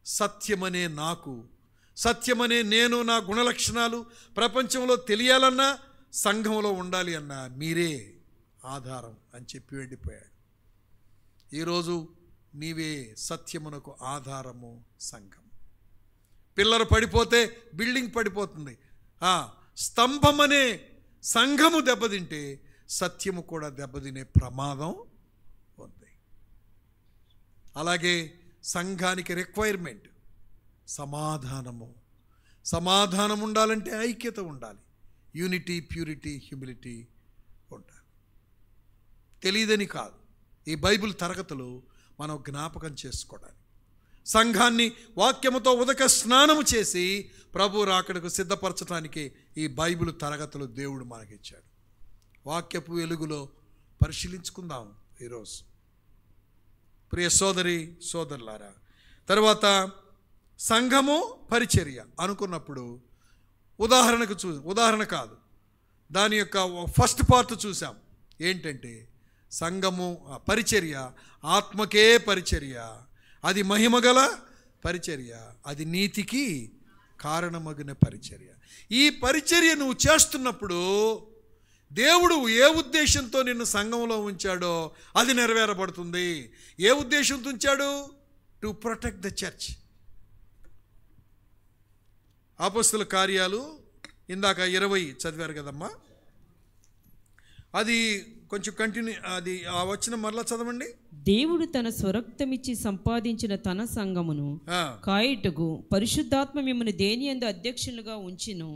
సత్యమనే నాకు, సత్యమనే నేను, నా గుణలక్షణాలు ప్రపంచంలో తెలియాలన్నా, సంఘంలో ఉండాలి అన్నా మీరే ఆధారం అని చెప్పి వెళ్ళిపోయాడు. ఈరోజు నీవే సత్యమునకు ఆధారము సంఘం. పిల్లలు పడిపోతే బిల్డింగ్ పడిపోతుంది. స్తంభం అనే సంఘము దెబ్బతింటే సత్యము కూడా దెబ్బతినే ప్రమాదం ఉంది. అలాగే సంఘానికి రిక్వైర్మెంట్ సమాధానము. సమాధానం ఉండాలంటే ఐక్యత ఉండాలి, యూనిటీ, ప్యూరిటీ, హ్యూమిలిటీ ఉండాలి. తెలియదని కాదు, ఈ బైబిల్ తరగతులు మనం జ్ఞాపకం చేసుకోవడానికి, సంఘాన్ని వాక్యముతో ఉదక స్నానము చేసి ప్రభు రాకడకు సిద్ధపరచడానికి ఈ బైబిల్ తరగతులు దేవుడు మనకిచ్చాడు. వాక్యపు వెలుగులో పరిశీలించుకుందాం ఈరోజు ప్రియ సోదరి సోదరులారా. తర్వాత సంఘము పరిచర్య అనుకున్నప్పుడు ఉదాహరణ కాదు, దాని యొక్క ఫస్ట్ పార్ట్ చూసాం. ఏంటంటే సంఘము పరిచర్య ఆత్మకే పరిచర్య, అది మహిమగల పరిచర్య, అది నీతికి కారణమగిన పరిచర్య. ఈ పరిచర్య నువ్వు చేస్తున్నప్పుడు దేవుడు ఏ ఉద్దేశంతో నిన్ను సంఘంలో ఉంచాడో అది నెరవేరబడుతుంది. ఏ ఉద్దేశంతో ఉంచాడు? To protect the church. అపొస్తలుల కార్యాలు ఇందాక 20 చదివారు కదమ్మా, అది కొంచెం కంటిన్యూ, అది ఆ వచనం మరలా చదవండి. దేవుడు తన స్వరక్తమిచ్చి సంపాదించిన తన సంఘమును కాయుటకు పరిశుద్ధాత్మ మిమ్మల్ని దేని యందు అధ్యక్షులుగా ఉంచిను,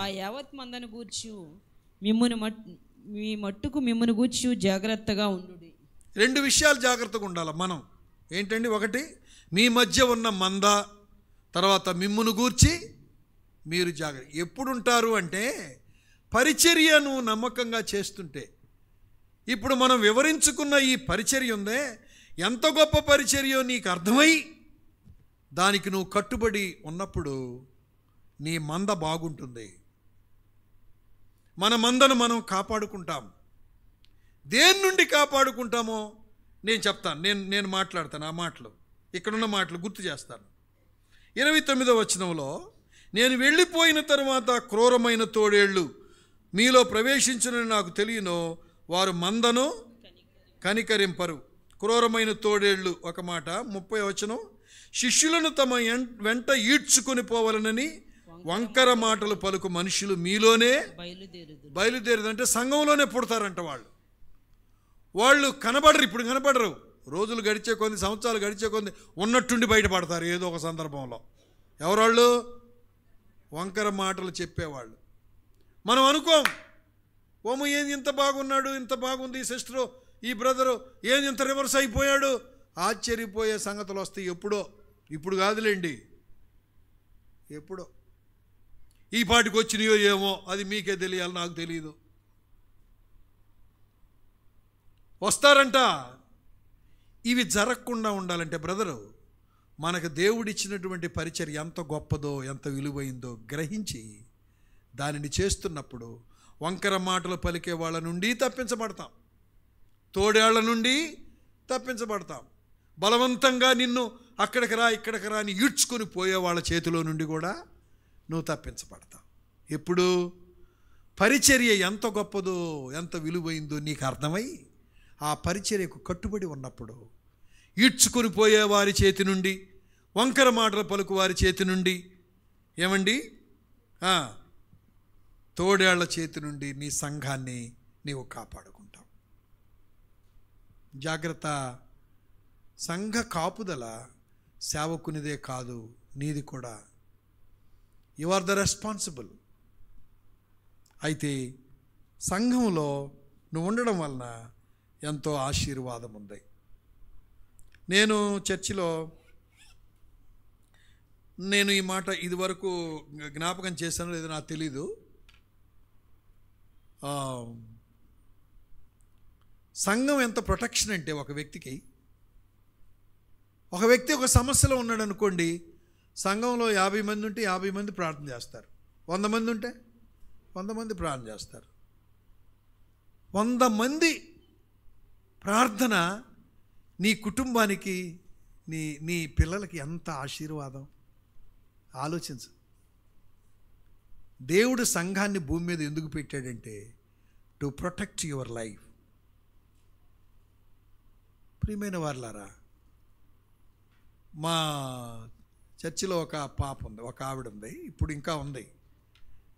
ఆ యావత్ మందను గూర్చి మీ మట్టుకు మిమ్మల్ని గూర్చి జాగ్రత్తగా ఉండు. 2 విషయాలు జాగ్రత్తగా ఉండాలి మనం. ఏంటండి? ఒకటి, మీ మధ్య ఉన్న మంద, తర్వాత మిమ్మును గూర్చి మీరు జాగ్రత్త. ఎప్పుడు ఉంటారు అంటే పరిచర్యను నమ్మకంగా చేస్తుంటే. ఇప్పుడు మనం వివరించుకున్న ఈ పరిచర్య ఉందే, ఎంత గొప్ప పరిచర్యో నీకు అర్థమై దానికి నువ్వు కట్టుబడి ఉన్నప్పుడు నీ మంద బాగుంటుంది. మన మందను మనం కాపాడుకుంటాం. దేని నుండి కాపాడుకుంటామో నేను చెప్తాను, నేను మాట్లాడతాను. ఆ మాటలు, ఇక్కడున్న మాటలు గుర్తు చేస్తాను. 29వ వచనంలో, నేను వెళ్ళిపోయిన తరువాత క్రూరమైన తోడేళ్ళు మీలో ప్రవేశించునని నాకు తెలియను, వారు మందను కనికరింపరు. క్రూరమైన తోడేళ్ళు ఒక మాట. 30వ వచనం, శిష్యులను తమ వెంట ఈడ్చుకొని పోవాలనని వంకర మాటలు పలుకు మనుషులు మీలోనే బయలుదేరుదంటే సంఘంలోనే పుడతారంట. వాళ్ళు కనబడరు, ఇప్పుడు కనబడరు. రోజులు గడిచే కొంది, సంవత్సరాలు గడిచే కొంది ఉన్నట్టుండి బయటపడతారు ఏదో ఒక సందర్భంలో. ఎవరాళ్ళు? వంకర మాటలు చెప్పేవాళ్ళు. మనం అనుకోం, ఓము ఏంది ఇంత బాగున్నాడు, ఇంత బాగుంది సిస్టరు, ఈ బ్రదరు ఏంది ఇంత రివర్స్ అయిపోయాడు, ఆశ్చర్యపోయే సంగతులు వస్తాయి. ఎప్పుడో, ఇప్పుడు కాదులేండి, ఎప్పుడో. ఈ పాటికి వచ్చినాయో ఏమో, అది మీకే తెలియాలి, నాకు తెలియదు. వస్తారంట. ఇవి జరగకుండా ఉండాలంటే బ్రదరు, మనకు దేవుడిచ్చినటువంటి పరిచర్య ఎంత గొప్పదో, ఎంత విలువైందో గ్రహించి దానిని చేస్తున్నప్పుడు వంకర మాటలు పలికే వాళ్ళ నుండి తప్పించబడతాం, తోడేళ్ల నుండి తప్పించబడతాం. బలవంతంగా నిన్ను అక్కడికి రా ఇక్కడికి రా అని ఈడ్చుకొని పోయే వాళ్ళ చేతిలో నుండి కూడా నువ్వు తప్పించబడతావు. ఎప్పుడు పరిచర్య ఎంత గొప్పదో, ఎంత విలువైందో నీకు అర్థమై ఆ పరిచర్యకు కట్టుబడి ఉన్నప్పుడు, ఈడ్చుకొని పోయే వారి చేతి నుండి, వంకర మాటలు పలుకు వారి చేతి నుండి, ఏమండి, తోడేళ్ల చేతి నుండి నీ సంఘాన్ని నీవు కాపాడుకుంటావు. జాగ్రత్త. సంఘ కాపుదల సేవకునిదే కాదు, నీది కూడా. You are the responsible. అయితే సంఘంలో నువ్వు ఉండడం వలన ఎంతో ఆశీర్వాదం ఉంది. నేను చర్చిలో ఈ మాట ఇదివరకు జ్ఞాపకం చేశానో లేదో నాకు తెలీదు. సంఘం ఎంత ప్రొటెక్షన్ అంటే ఒక వ్యక్తి ఒక సమస్యలో ఉన్నాడు అనుకోండి, సంఘంలో 50 మంది ఉంటే 50 మంది ప్రార్థన చేస్తారు. 100 మంది ఉంటే 100 మంది ప్రార్థన చేస్తారు. 100 మంది ప్రార్థన నీ కుటుంబానికి, నీ పిల్లలకి ఎంత ఆశీర్వాదం ఆలోచించు. దేవుడు సంఘాన్ని భూమి మీద ఎందుకు పెట్టాడంటే టు ప్రొటెక్ట్ యువర్ లైఫ్. ప్రియమైన వారలారా, మా చర్చిలో ఒక పాప ఉంది, ఒక ఆవిడ ఉంది, ఇప్పుడు ఇంకా ఉంది.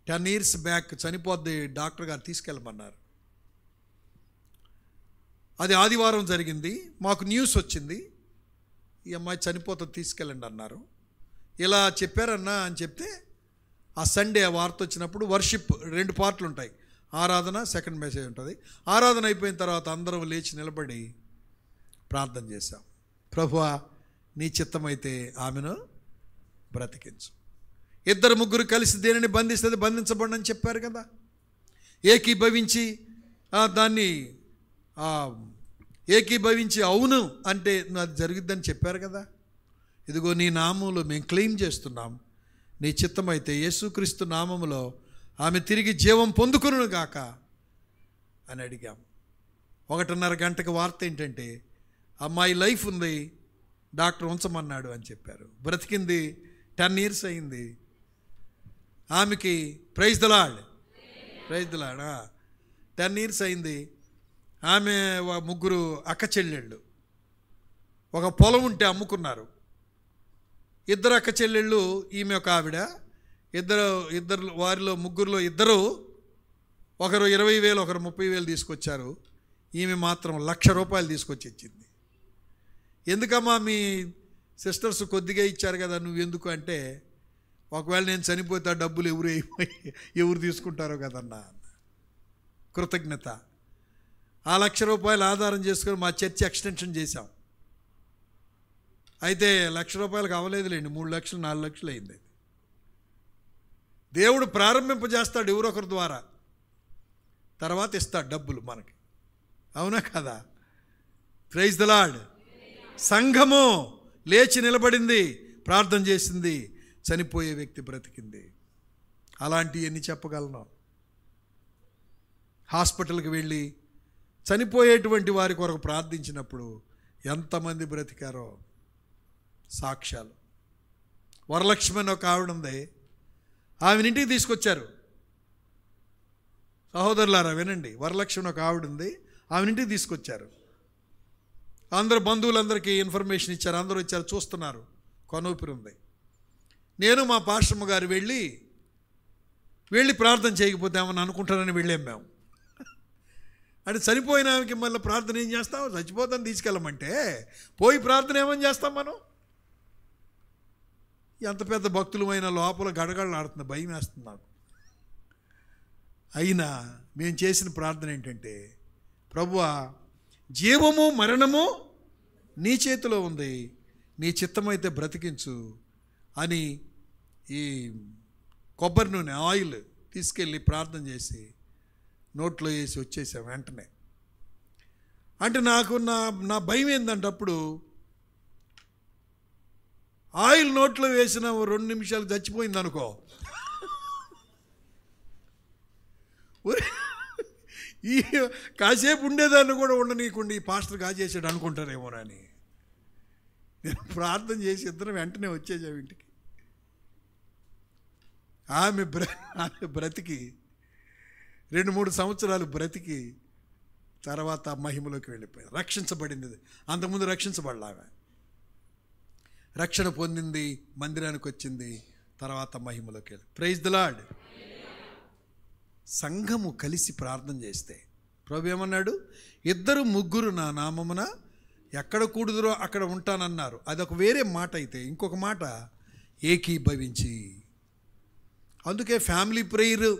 10 years బ్యాక్ చనిపోద్ది, డాక్టర్ గారు తీసుకెళ్ళమన్నారు. అది ఆదివారం జరిగింది. మాకు న్యూస్ వచ్చింది, ఈ అమ్మాయి చనిపోతుంది, తీసుకెళ్ళండి అన్నారు. ఇలా చెప్పారన్నా అని చెప్తే ఆ సండే వార్త వచ్చినప్పుడు వర్షిప్ 2 పార్ట్లు ఉంటాయి, ఆరాధన, సెకండ్ మెసేజ్ ఉంటుంది. ఆరాధన అయిపోయిన తర్వాత అందరం లేచి నిలబడి ప్రార్థన చేశాం. ప్రభువా, నీ చిత్తమైతే ఆమెను బ్రతికించు. 2-3 కలిసి దేనిని బంధిస్తుంది బంధించబడి అని చెప్పారు కదా. ఏకీభవించి దాన్ని ఏకీభవించి అవును అంటే అది జరుగుద్దని చెప్పారు కదా. ఇదిగో నీ నామంలో మేము క్లెయిమ్ చేస్తున్నాం, నీ చిత్తమైతే యేసుక్రీస్తు నామములో ఆమె తిరిగి జీవం పొందుకును గాక అని అడిగాం. 1:30 గంటకి వార్త ఏంటంటే అమ్మాయి లైఫ్ ఉంది, డాక్టర్ ఉంచమన్నాడు అని చెప్పారు. బ్రతికింది, 10 years అయింది. ఆమెకి ప్రైజ్ ద లార్డ్ 10 years అయింది. ఆమె 3 అక్క చెల్లెళ్ళు, ఒక పొలం ఉంటే అమ్ముకున్నారు. 2 అక్క చెల్లెళ్ళు, ఈమె ఒక ఆవిడ, ఇద్దరు వారిలో ముగ్గురులో ఇద్దరు, ఒకరు 20,000 ఒకరు 30,000 తీసుకొచ్చారు. ఈమె మాత్రం ₹1,00,000 తీసుకొచ్చి ఇచ్చింది. ఎందుకమ్మా మీ సిస్టర్స్ కొద్దిగా ఇచ్చారు కదా, నువ్వెందుకు అంటే, ఒకవేళ నేను చనిపోతే డబ్బులు ఎవరు తీసుకుంటారో కదన్నా. కృతజ్ఞత. ఆ ₹1,00,000 ఆధారం చేసుకొని మా చర్చి ఎక్స్టెన్షన్ చేశాం. అయితే ₹1,00,000 అవ్వలేదులేండి, 3 లక్షలు 4 లక్షలు అయింది. దేవుడు ప్రారంభింపజేస్తాడు ఎవరొకరి ద్వారా, తర్వాత ఇస్తాడు డబ్బులు మనకి. అవునా కదా? Praise the Lord. సంఘము లేచి నిలబడింది, ప్రార్థన చేసింది, చనిపోయే వ్యక్తి బ్రతికింది. అలాంటి ఎన్ని చెప్పగలను? హాస్పిటల్కి వెళ్ళి చనిపోయేటువంటి వారి కొరకు ప్రార్థించినప్పుడు ఎంతమంది బ్రతికారో సాక్ష్యాలు. వరలక్ష్మి అని ఒక ఆవిడ ఉంది, ఆమెను ఇంటికి తీసుకొచ్చారు. సహోదరులారా వినండి, వరలక్ష్మి ఒక ఆవిడ ఉంది, ఆమెను ఇంటికి తీసుకొచ్చారు. అందరు బంధువులందరికీ ఇన్ఫర్మేషన్ ఇచ్చారు, అందరూ వచ్చారు, చూస్తున్నారు. కొనూపిరి ఉంది. నేను మా పాస్టమ్మ గారు వెళ్ళి ప్రార్థన చేయకపోతే ఏమని అనుకుంటారని వెళ్ళాం మేము. అంటే చనిపోయిన ఆమెకి మళ్ళీ ప్రార్థన ఏం చేస్తాం? చచ్చిపోతాను తీసుకెళ్ళమంటే పోయి ప్రార్థన ఏమని చేస్తాం మనం? ఎంత పెద్ద భక్తులమైన లోపల గడగడలాడుతుంది, భయం వేస్తుంది నాకు. అయినా మేము చేసిన ప్రార్థన ఏంటంటే, ప్రభువా, జీవము మరణము నీ చేతిలో ఉంది, నీ చిత్తమైతే బ్రతికించు అని ఈ కొబ్బరి నూనె ఆయిల్ తీసుకెళ్ళి ప్రార్థన చేసి నోట్లో వేసి వచ్చేసాం వెంటనే. అంటే నాకు నా భయం ఏంటంటే, అప్పుడు ఆయిల్ నోట్లో వేసిన 2 నిమిషాలు చచ్చిపోయింది అనుకో, ఈ కాసేపు ఉండేదాన్ని కూడా ఉండనీయకుండా ఈ పాస్టర్ కాజేసాడు అనుకుంటారేమోనని నేను ప్రార్థన చేసి ఇద్దరం వెంటనే వచ్చేసాం ఇంటికి. ఆమె బ్రతికి 2-3 సంవత్సరాలు బ్రతికి తర్వాత మహిమలోకి వెళ్ళిపోయింది, రక్షించబడింది. అంతకుముందు రక్షించబడలే ఆమె. రక్షణ పొందింది, మందిరానికి వచ్చింది, తర్వాత మహిమలోకి వెళ్ళి. Praise the Lord. సంఘము కలిసి ప్రార్థన చేస్తే, ప్రభు ఏమన్నాడు? 2-3 నా నామమున ఎక్కడ కూడుదురో అక్కడ ఉంటానన్నారు. అదొక వేరే మాట. అయితే ఇంకొక మాట, ఏకీభవించి. అందుకే ఫ్యామిలీ ప్రేయర్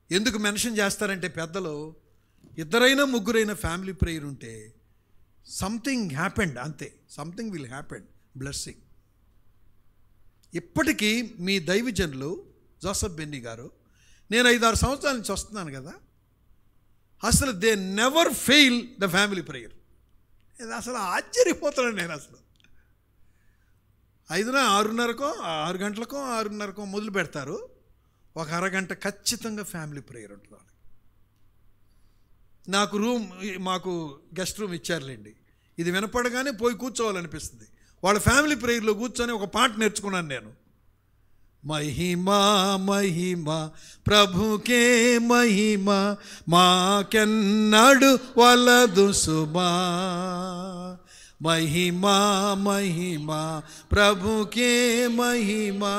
ఎందుకు మెన్షన్ చేస్తారంటే పెద్దలు, 2-3 ఫ్యామిలీ ప్రేయర్ ఉంటే సంథింగ్ హ్యాపెండ్, అంతే. Something will happen, blessing. ఇప్పటికీ మీ దైవజనులు జోసఫ్ బెన్నీ గారు, నేను 5-6 సంవత్సరాల నుంచి వస్తున్నాను కదా, అసలు they never fail the family prayer. అసలు ఆశ్చర్యపోతున్నాను నేను. అసలు 6:30కో 6 గంటలకో 6:30కో మొదలు పెడతారు, ఒక అరగంట ఖచ్చితంగా ఫ్యామిలీ ప్రేయర్ ఉంటుంది వాళ్ళకి. మాకు గెస్ట్ రూమ్ ఇచ్చారులేండి, ఇది వినపడగానే పోయి కూర్చోవాలనిపిస్తుంది. వాళ్ళ ఫ్యామిలీ ప్రేయర్లో కూర్చొని ఒక పాట నేర్చుకున్నాను నేను. మహిమా మహిమా ప్రభుకే మహిమా, మాకెన్నడు వలదు సుమా. మహిమా మహిమా ప్రభుకే మహిమా,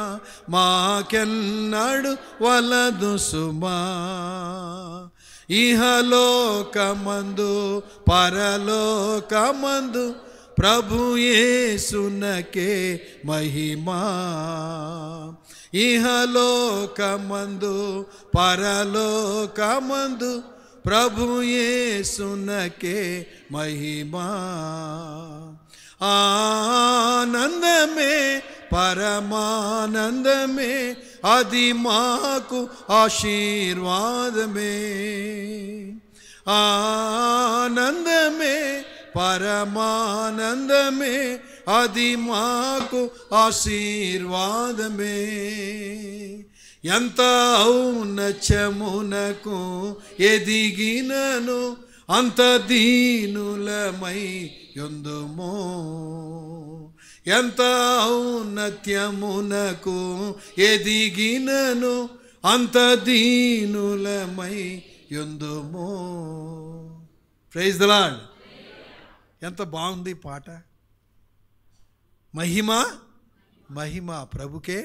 మాకెన్నడు వలదు సుమా. ఇహలోకమందు పరలోకమందు ప్రభు యేసునకే మహిమా. ఇహలోకమందు పరలోకమందు ప్రభు యేసునకే మహిమా. ఆనందమే పరమానందమే, అది మాకు ఆశీర్వాదమే. ఆనందమే పరమానందమే, అది మాకు ఆశీర్వాదమే. ఎంత ఔన్నత్యమునకు ఎదిగినను అంత దీనులమై యుందుము. ఎంత ఔన్నత్యమునకు ఎదిగినను అంత దీనులమై యుందుము. Praise the lord. ఎంత బాగుంది పాట. మహిమ మహిమ ప్రభుకే.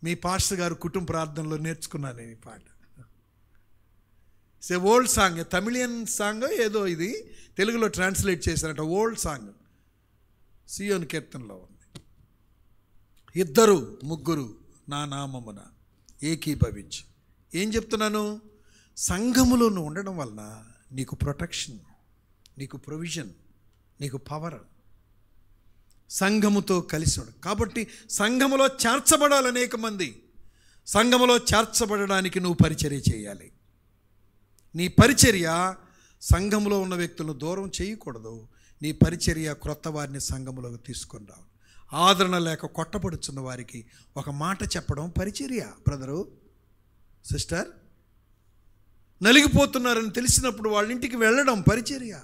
మీ పాస్టర్ గారు కుటుంబ ప్రార్థనలో నేర్చుకున్నాను నేను ఈ పాట. It's a old song, Tamilian song ఏదో, ఇది తెలుగులో ట్రాన్స్లేట్ చేశారట. ఓల్డ్ సాంగ్, సియోను కీర్తనలో ఉంది. ఇద్దరు ముగ్గురు నా నామమున ఏకీభవించి. ఏం చెప్తున్నాను? సంఘములో నువ్వు ఉండడం వలన నీకు ప్రొటెక్షన్, నీకు ప్రొవిజన్, నీకు పవర్. సంఘముతో కలిసి ఉండ. కాబట్టి సంఘములో చేర్చబడాలి అనేక మంది. సంఘములో చేర్చబడడానికి నువ్వు పరిచర్య చేయాలి. నీ పరిచర్య సంఘములో ఉన్న వ్యక్తులను దూరం చేయకూడదు. నీ పరిచర్య క్రొత్త వారిని సంఘములోకి తీసుకొని రావు. ఆదరణ లేక కొట్టబడుచున్న వారికి ఒక మాట చెప్పడం పరిచర్య. బ్రదరు, సిస్టర్, నలిగిపోతున్నారని తెలిసినప్పుడు వాళ్ళ ఇంటికి వెళ్ళడం పరిచర్య.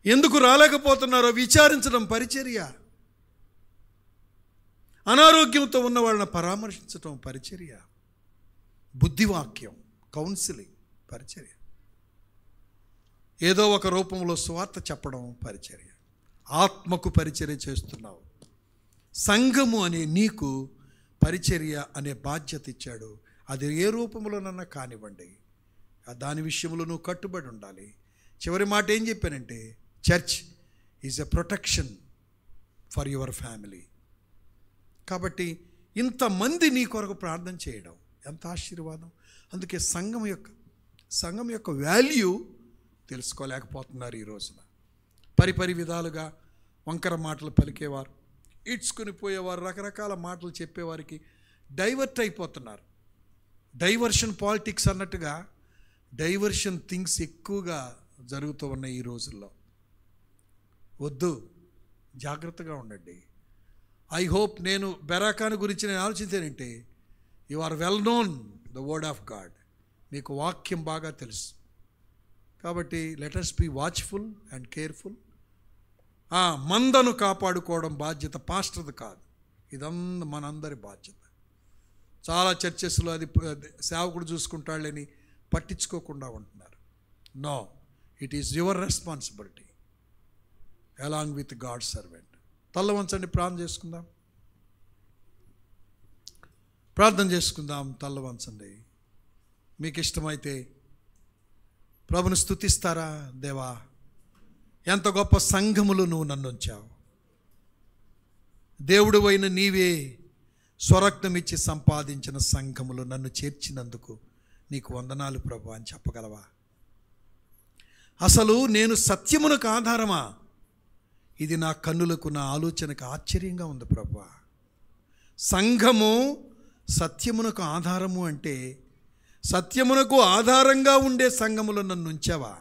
ఎందుకు రాలేకపోతున్నారో విచారించడం పరిచర్య. అనారోగ్యంతో ఉన్న వాళ్ళని పరామర్శించడం పరిచర్య. బుద్ధివాక్యం, కౌన్సిలింగ్ పరిచర్య. ఏదో ఒక రూపంలో సువార్త చెప్పడం పరిచర్య. ఆత్మకు పరిచర్య చేస్తున్నావు. సంఘము అనే నీకు పరిచర్య అనే బాధ్యత ఇచ్చాడు. అది ఏ రూపంలోనన్నా కానివ్వండి, దాని విషయంలో నువ్వు కట్టుబడి ఉండాలి. చివరి మాట ఏం చెప్పానంటే, church is a protection for your family. కాబట్టి ఇంతమంది నీ కొరకు ప్రార్థన చేయడం ఎంత ఆశీర్వాదం. అందుకే సంఘం యొక్క వాల్యూ తెలుసుకోలేకపోతున్నారు ఈ రోజున. పరిపరి విధాలుగా వంకర మాటలు పలికేవారు, ఇడ్చుకుని పోయేవారు, రకరకాల మాటలు చెప్పేవారికి డైవర్ట్ అయిపోతున్నారు. డైవర్షన్ పాలిటిక్స్ అన్నట్టుగా డైవర్షన్ థింగ్స్ ఎక్కువగా జరుగుతూ ఉన్నాయి ఈ రోజుల్లో. వద్దు, జాగ్రత్తగా ఉండండి. ఐ హోప్ నేను బెరాకాను గురించి నేను ఆలోచించానంటే, you are well known the word of God. మీకు వాక్యం బాగా తెలుసు. కాబట్టి let us be watchful and careful. మందను కాపాడుకోవడం బాధ్యత పాస్టర్ది కాదు, ఇదంతా మనందరి బాధ్యత. చాలా చర్చెస్లో అది సేవకుడు చూసుకుంటాళ్ళని పట్టించుకోకుండా ఉంటున్నారు. No, it is your responsibility along with God servant. తల్ల వంచండి, ప్రార్థన చేసుకుందాం. తల్ల వంచండి. మీకు ఇష్టమైతే ప్రభుని స్తుతిస్తారా? దేవా, ఎంత గొప్ప సంఘములు నువ్వు నన్ను ఉంచావు. దేవుడు అయిన నీవే స్వరక్తం ఇచ్చి సంపాదించిన సంఘములు నన్ను చేర్చినందుకు నీకు వందనాలు ప్రభు అని చెప్పగలవా? అసలు నేను సత్యమునకు ఆధారమా? ఇది నా కన్నులకు, నా ఆలోచనకు ఆశ్చర్యంగా ఉంది ప్రభు. సంఘము సత్యమునకు ఆధారము అంటే, సత్యమునకు ఆధారంగా ఉండే సంఘములో నన్ను ఉంచావా?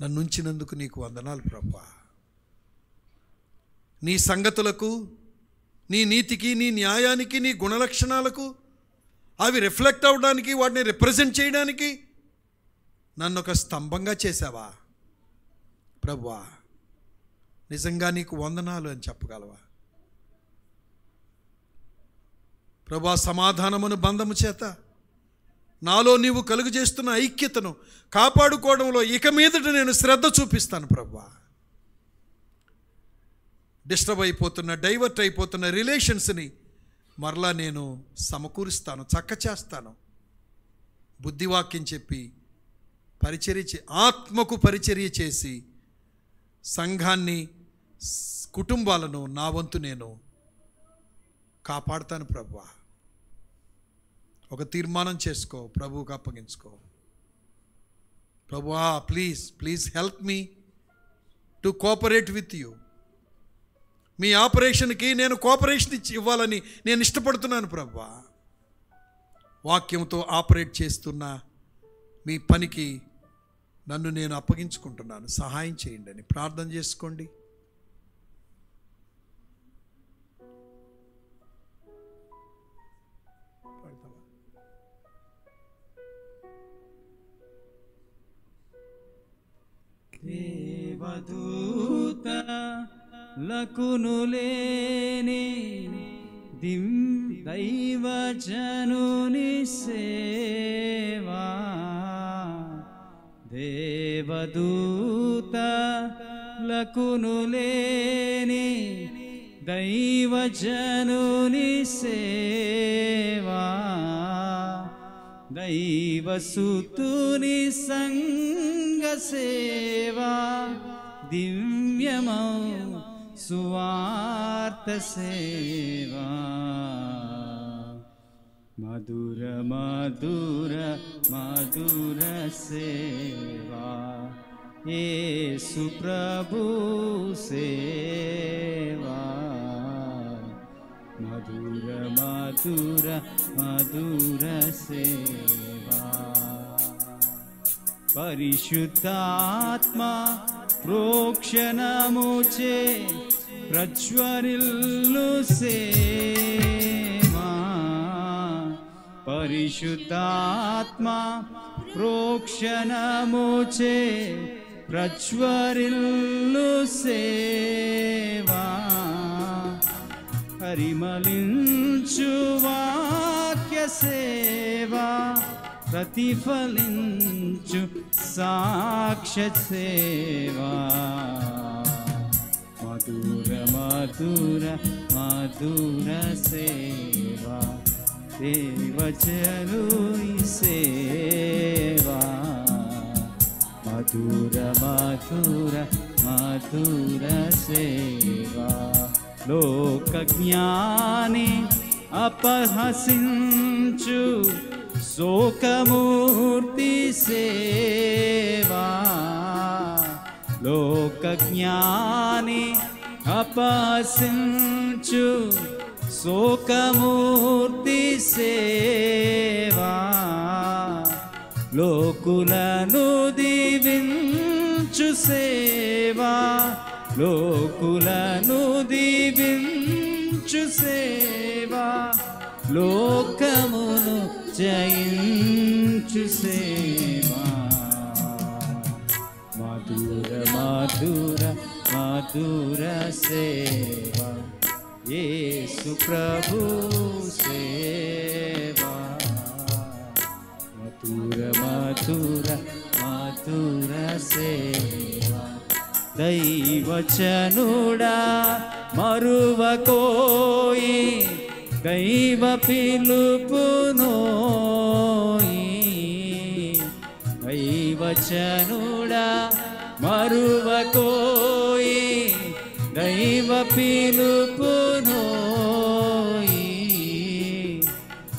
నన్ను ఉంచినందుకు నీకు వందనాలు ప్రభువా. నీ సంగతులకు, నీ నీతికి, నీ న్యాయానికి, నీ గుణలక్షణాలకు అవి రిఫ్లెక్ట్ అవ్వడానికి, వాటిని రిప్రజెంట్ చేయడానికి నన్ను ఒక స్తంభంగా చేసావా ప్రభువా? నిజంగా నీకు వందనాలు అని చెప్పగలవా ప్రభువా? సమాధానమును బంధము చేత నాలో నీవు కలుగు చేస్తున్న ఐక్యతను కాపాడుకోవడంలో ఇక మీదట నేను శ్రద్ధ చూపిస్తాను ప్రభువా. డిస్టర్బ్ అయిపోతున్న, డైవర్ట్ అయిపోతున్న రిలేషన్స్ని మరలా నేను సమకూరుస్తాను, చక్క చేస్తాను. బుద్ధివాక్యం చెప్పి ఆత్మకు పరిచర్య చేసి సంఘాన్ని, కుటుంబాలను నా వంతు నేను కాపాడుతాను ప్రభువా. ఒక తీర్మానం చేసుకో, ప్రభువుకు అప్పగించుకో. ప్రభువా, please help me to cooperate with you. మీ ఆపరేషన్కి నేను కోఆపరేషన్ ఇవ్వాలని నేను ఇష్టపడుతున్నాను ప్రభువా. వాక్యంతో ఆపరేట్ చేస్తున్న మీ పనికి నన్ను నేను అప్పగించుకుంటున్నాను, సహాయం చేయండి అని ప్రార్థన చేసుకోండి. దేవదూత లకును లేని దైవజనుని సేవా, దేవదూత లకును లేని దైవజనుని సేవా దైవసుతుని సంగ సేవా దివ్యమౌ సువార్త సేవా మధుర మధుర మధుర సేవా యేసు ప్రభు సేవా మధుర మధుర మధుర సేవా పరిశుద్ధాత్మ ప్రోక్షణముచే ప్రజ్వరిల్లు సేవా పరిశుద్ధాత్మ ప్రోక్షణముచే ప్రజ్వరిల్లు సేవా పరిమళించు వాక్య సేవా ప్రతిఫలించు సాక్ష్య సేవా మధుర మధుర మధుర సేవా దేవజనుని సేవా మధుర మధుర మధుర సేవా లోక జ్ఞాని అపహసించు శోకమూర్తి సేవా లోక జ్ఞాని అపహసించు శోకమూర్తి సేవా లోకులను దీవించు సేవా లోకులను దీవించు సేవా లోకమును జయించు సేవా మధుర మధుర మధుర సేవా యేసు ప్రభు సేవా మధుర మధుర మధుర సేవా దైవచనుడా మరువకోయి దైవ పిలుపునోయి దైవచనుడా మరువకోయి దైవ పిలుపునోయి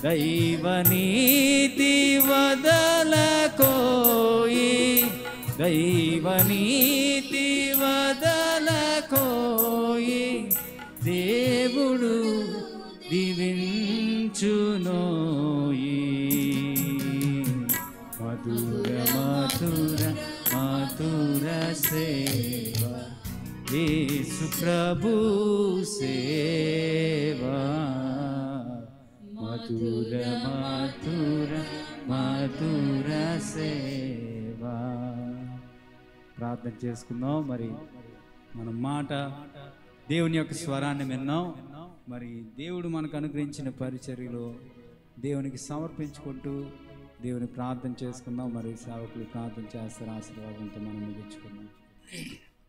దైవ నీతి వదలకోయి దైవ నీతి వదలకోయి దేవుడు దీవించునోయి మధుర మధుర మధుర సేవా యేసు ప్రభు సేవా మధుర మధుర మధుర సేవా ప్రార్థన చేసుకుందాం. మరి మన మాట దేవుని యొక్క స్వరాన్ని విన్నాం. మరి దేవుడు మనకు అనుగ్రహించిన పరిచర్యలో దేవునికి సమర్పించుకుంటూ దేవుని ప్రార్థన చేసుకుందాం. మరి సేవకులు ప్రార్థన చేస్తారు. ఆశీర్వాదంతో మనం ముగించుకుందాం.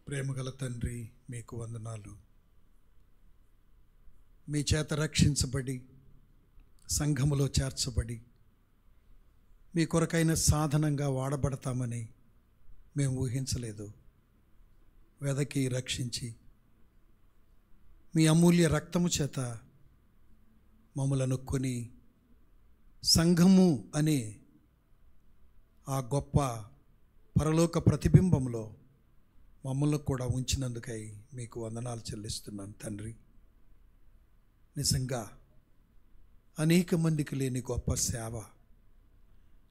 ప్రేమగల తండ్రి, మీకు వందనాలు. మీ చేత రక్షించబడి సంఘములో చేర్చబడి మీ కొరకైన సాధనంగా వాడబడతామని మేము ఊహించలేదు. వెదకి రక్షించి మీ అమూల్య రక్తము చేత మమ్మలను కొని సంఘము అనే ఆ గొప్ప పరలోక ప్రతిబింబంలో మమ్మల్ని కూడా ఉంచినందుకై మీకు వందనాలు చెల్లిస్తున్నాను తండ్రి. నిజంగా అనేక మందికి లేని గొప్ప సేవ,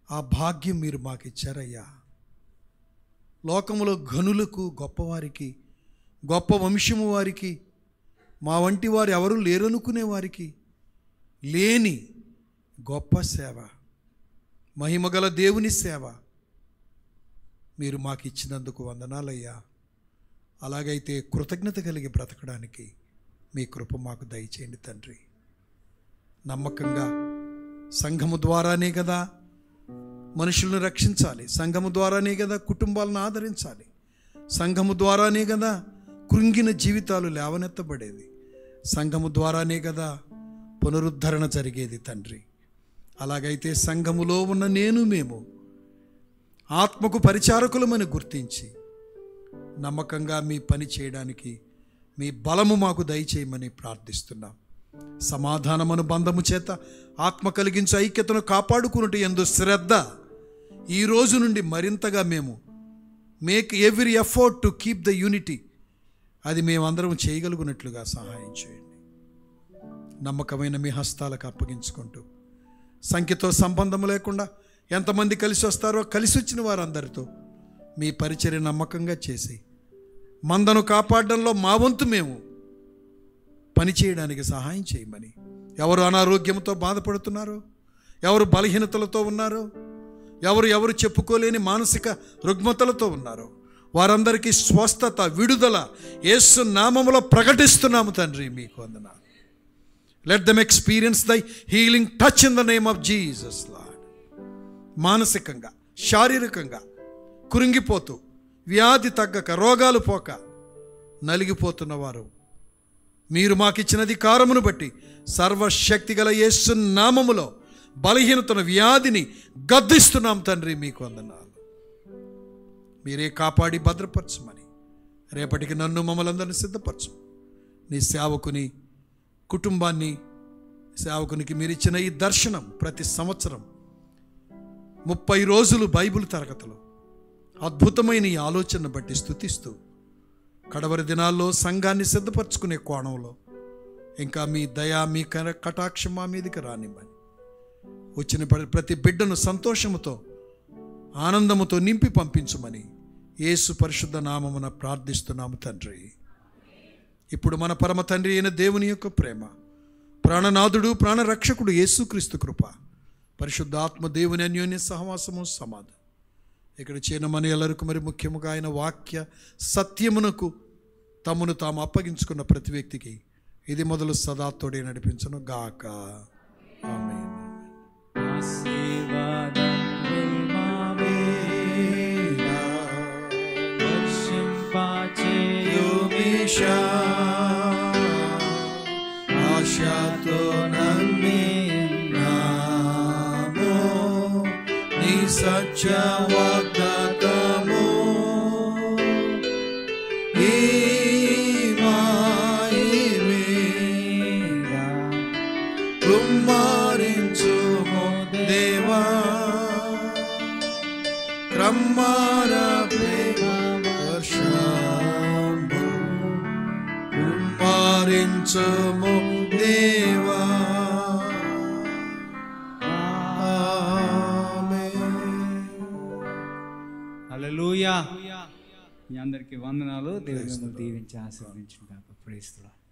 ఆ భాగ్యం మీరు మాకు ఇచ్చారయ్యా. లోకములో ఘనులకు, గొప్పవారికి, గొప్ప వంశము వారికి, మా వంటి వారు ఎవరు లేరనుకునే వారికి లేని గొప్ప సేవ, మహిమగల దేవుని సేవ మీరు మాకు ఇచ్చినందుకు వందనాలయ్యా. అలాగైతే కృతజ్ఞత కలిగి బ్రతకడానికి మీ కృప మాకు దయచేయండి తండ్రి. నమ్మకంగా సంఘము ద్వారానే కదా మనుషులను రక్షించాలి, సంఘము ద్వారానే కదా కుటుంబాలను ఆదరించాలి, సంఘము ద్వారానే కదా కృంగిన జీవితాలు లేవనెత్తబడేది. సంఘము ద్వారానే కదా పునరుద్ధరణ జరిగేది తండ్రి. అలాగైతే సంఘములో ఉన్న మేము ఆత్మకు పరిచారకులమని గుర్తించి నమ్మకంగా మీ పని చేయడానికి మీ బలము మాకు దయచేయమని ప్రార్థిస్తున్నాం. సమాధానమను బంధము చేత ఆత్మ కలిగించే ఐక్యతను కాపాడుకున్నట్టు యందు శ్రద్ధ ఈ రోజు నుండి మరింతగా మేము make every effort to keep the unity, అది మేమందరం చేయగలుగునట్లుగా సహాయం చేయండి. నమ్మకమైన మీ హస్తాలకు అప్పగించుకుంటూ సంఖ్యతో సంబంధం లేకుండా ఎంతమంది కలిసి వస్తారో కలిసి వచ్చిన వారందరితో మీ పరిచర్య నమ్మకంగా చేసి మందను కాపాడడంలో మా వంతు మేము పనిచేయడానికి సహాయం చేయమని, ఎవరు అనారోగ్యంతో బాధపడుతున్నారో, ఎవరు బలహీనతలతో ఉన్నారో, ఎవరు చెప్పుకోలేని మానసిక రుగ్మతలతో ఉన్నారో వారందరికీ స్వస్థత, విడుదల యేసు నామములో ప్రకటిస్తున్నాము తండ్రి. మీకు వందనాలు. లెట్ దెమ్ ఎక్స్పీరియన్స్ దై healing touch in the name of Jesus lord. మానసికంగా శారీరకంగా కురింగిపోతూ వ్యాధి తగ్గక రోగాలు పోక నలిగిపోతున్న వారు మీరు మాకిచ్చిన అధికారమును బట్టి సర్వశక్తి గల యేసు నామములో బలహీనతను వ్యాధిని గద్దిస్తున్నాం తండ్రి. మీకు వందనాలు. మీరే కాపాడి భద్రపరచమని రేపటికి నన్ను మమ్మల్ందరినీ సిద్ధపరచు. నీ సేవకుని కుటుంబాన్ని, సేవకునికి మీరు ఇచ్చిన ఈ దర్శనం ప్రతి సంవత్సరం 30 రోజులు బైబిల్ తరగతులు అద్భుతమైన ఈ ఆలోచనను బట్టి స్తుతిస్తూ కడవరి దినాల్లో సంఘాన్ని సిద్ధపరచుకునే కోణంలో ఇంకా మీ దయా, మీ కటాక్షం మా మీదకి రానివ్వని, వచ్చిన ప్రతి బిడ్డను సంతోషముతో ఆనందముతో నింపి పంపించమని యేసు పరిశుద్ధ నామమున ప్రార్థిస్తున్నాము తండ్రి. ఇప్పుడు మన పరమ తండ్రి అయిన దేవుని యొక్క ప్రేమ, ప్రాణనాథుడు ప్రాణరక్షకుడు యేసుక్రీస్తు కృప, పరిశుద్ధాత్మ దేవుని అన్యోన్య సహవాసము సమాధానం ఇక్కడ చేరిన మన ఎల్లరికూ, మరి ముఖ్యముగా ఆయన వాక్య సత్యమునకు తమను తాము అప్పగించుకున్న ప్రతి వ్యక్తికి ఇది మొదలు సదా తోడే నడిపించను గాక. ఆమేన్. ఆశతో నమ్మినాము నీ సత్య వాగ్దానము, ఈ మాయమేగా కుమ్మరించుము దేవా, క్రమ్మర ప్రేమ వర్షంబు కుమ్మరించుము దేవా. హల్లెలూయా. మీ అందరికీ వందనాలు. దేవుడు మిమ్మల్ని దీవించి ఆశీర్వదించును గాక. Praise the lord.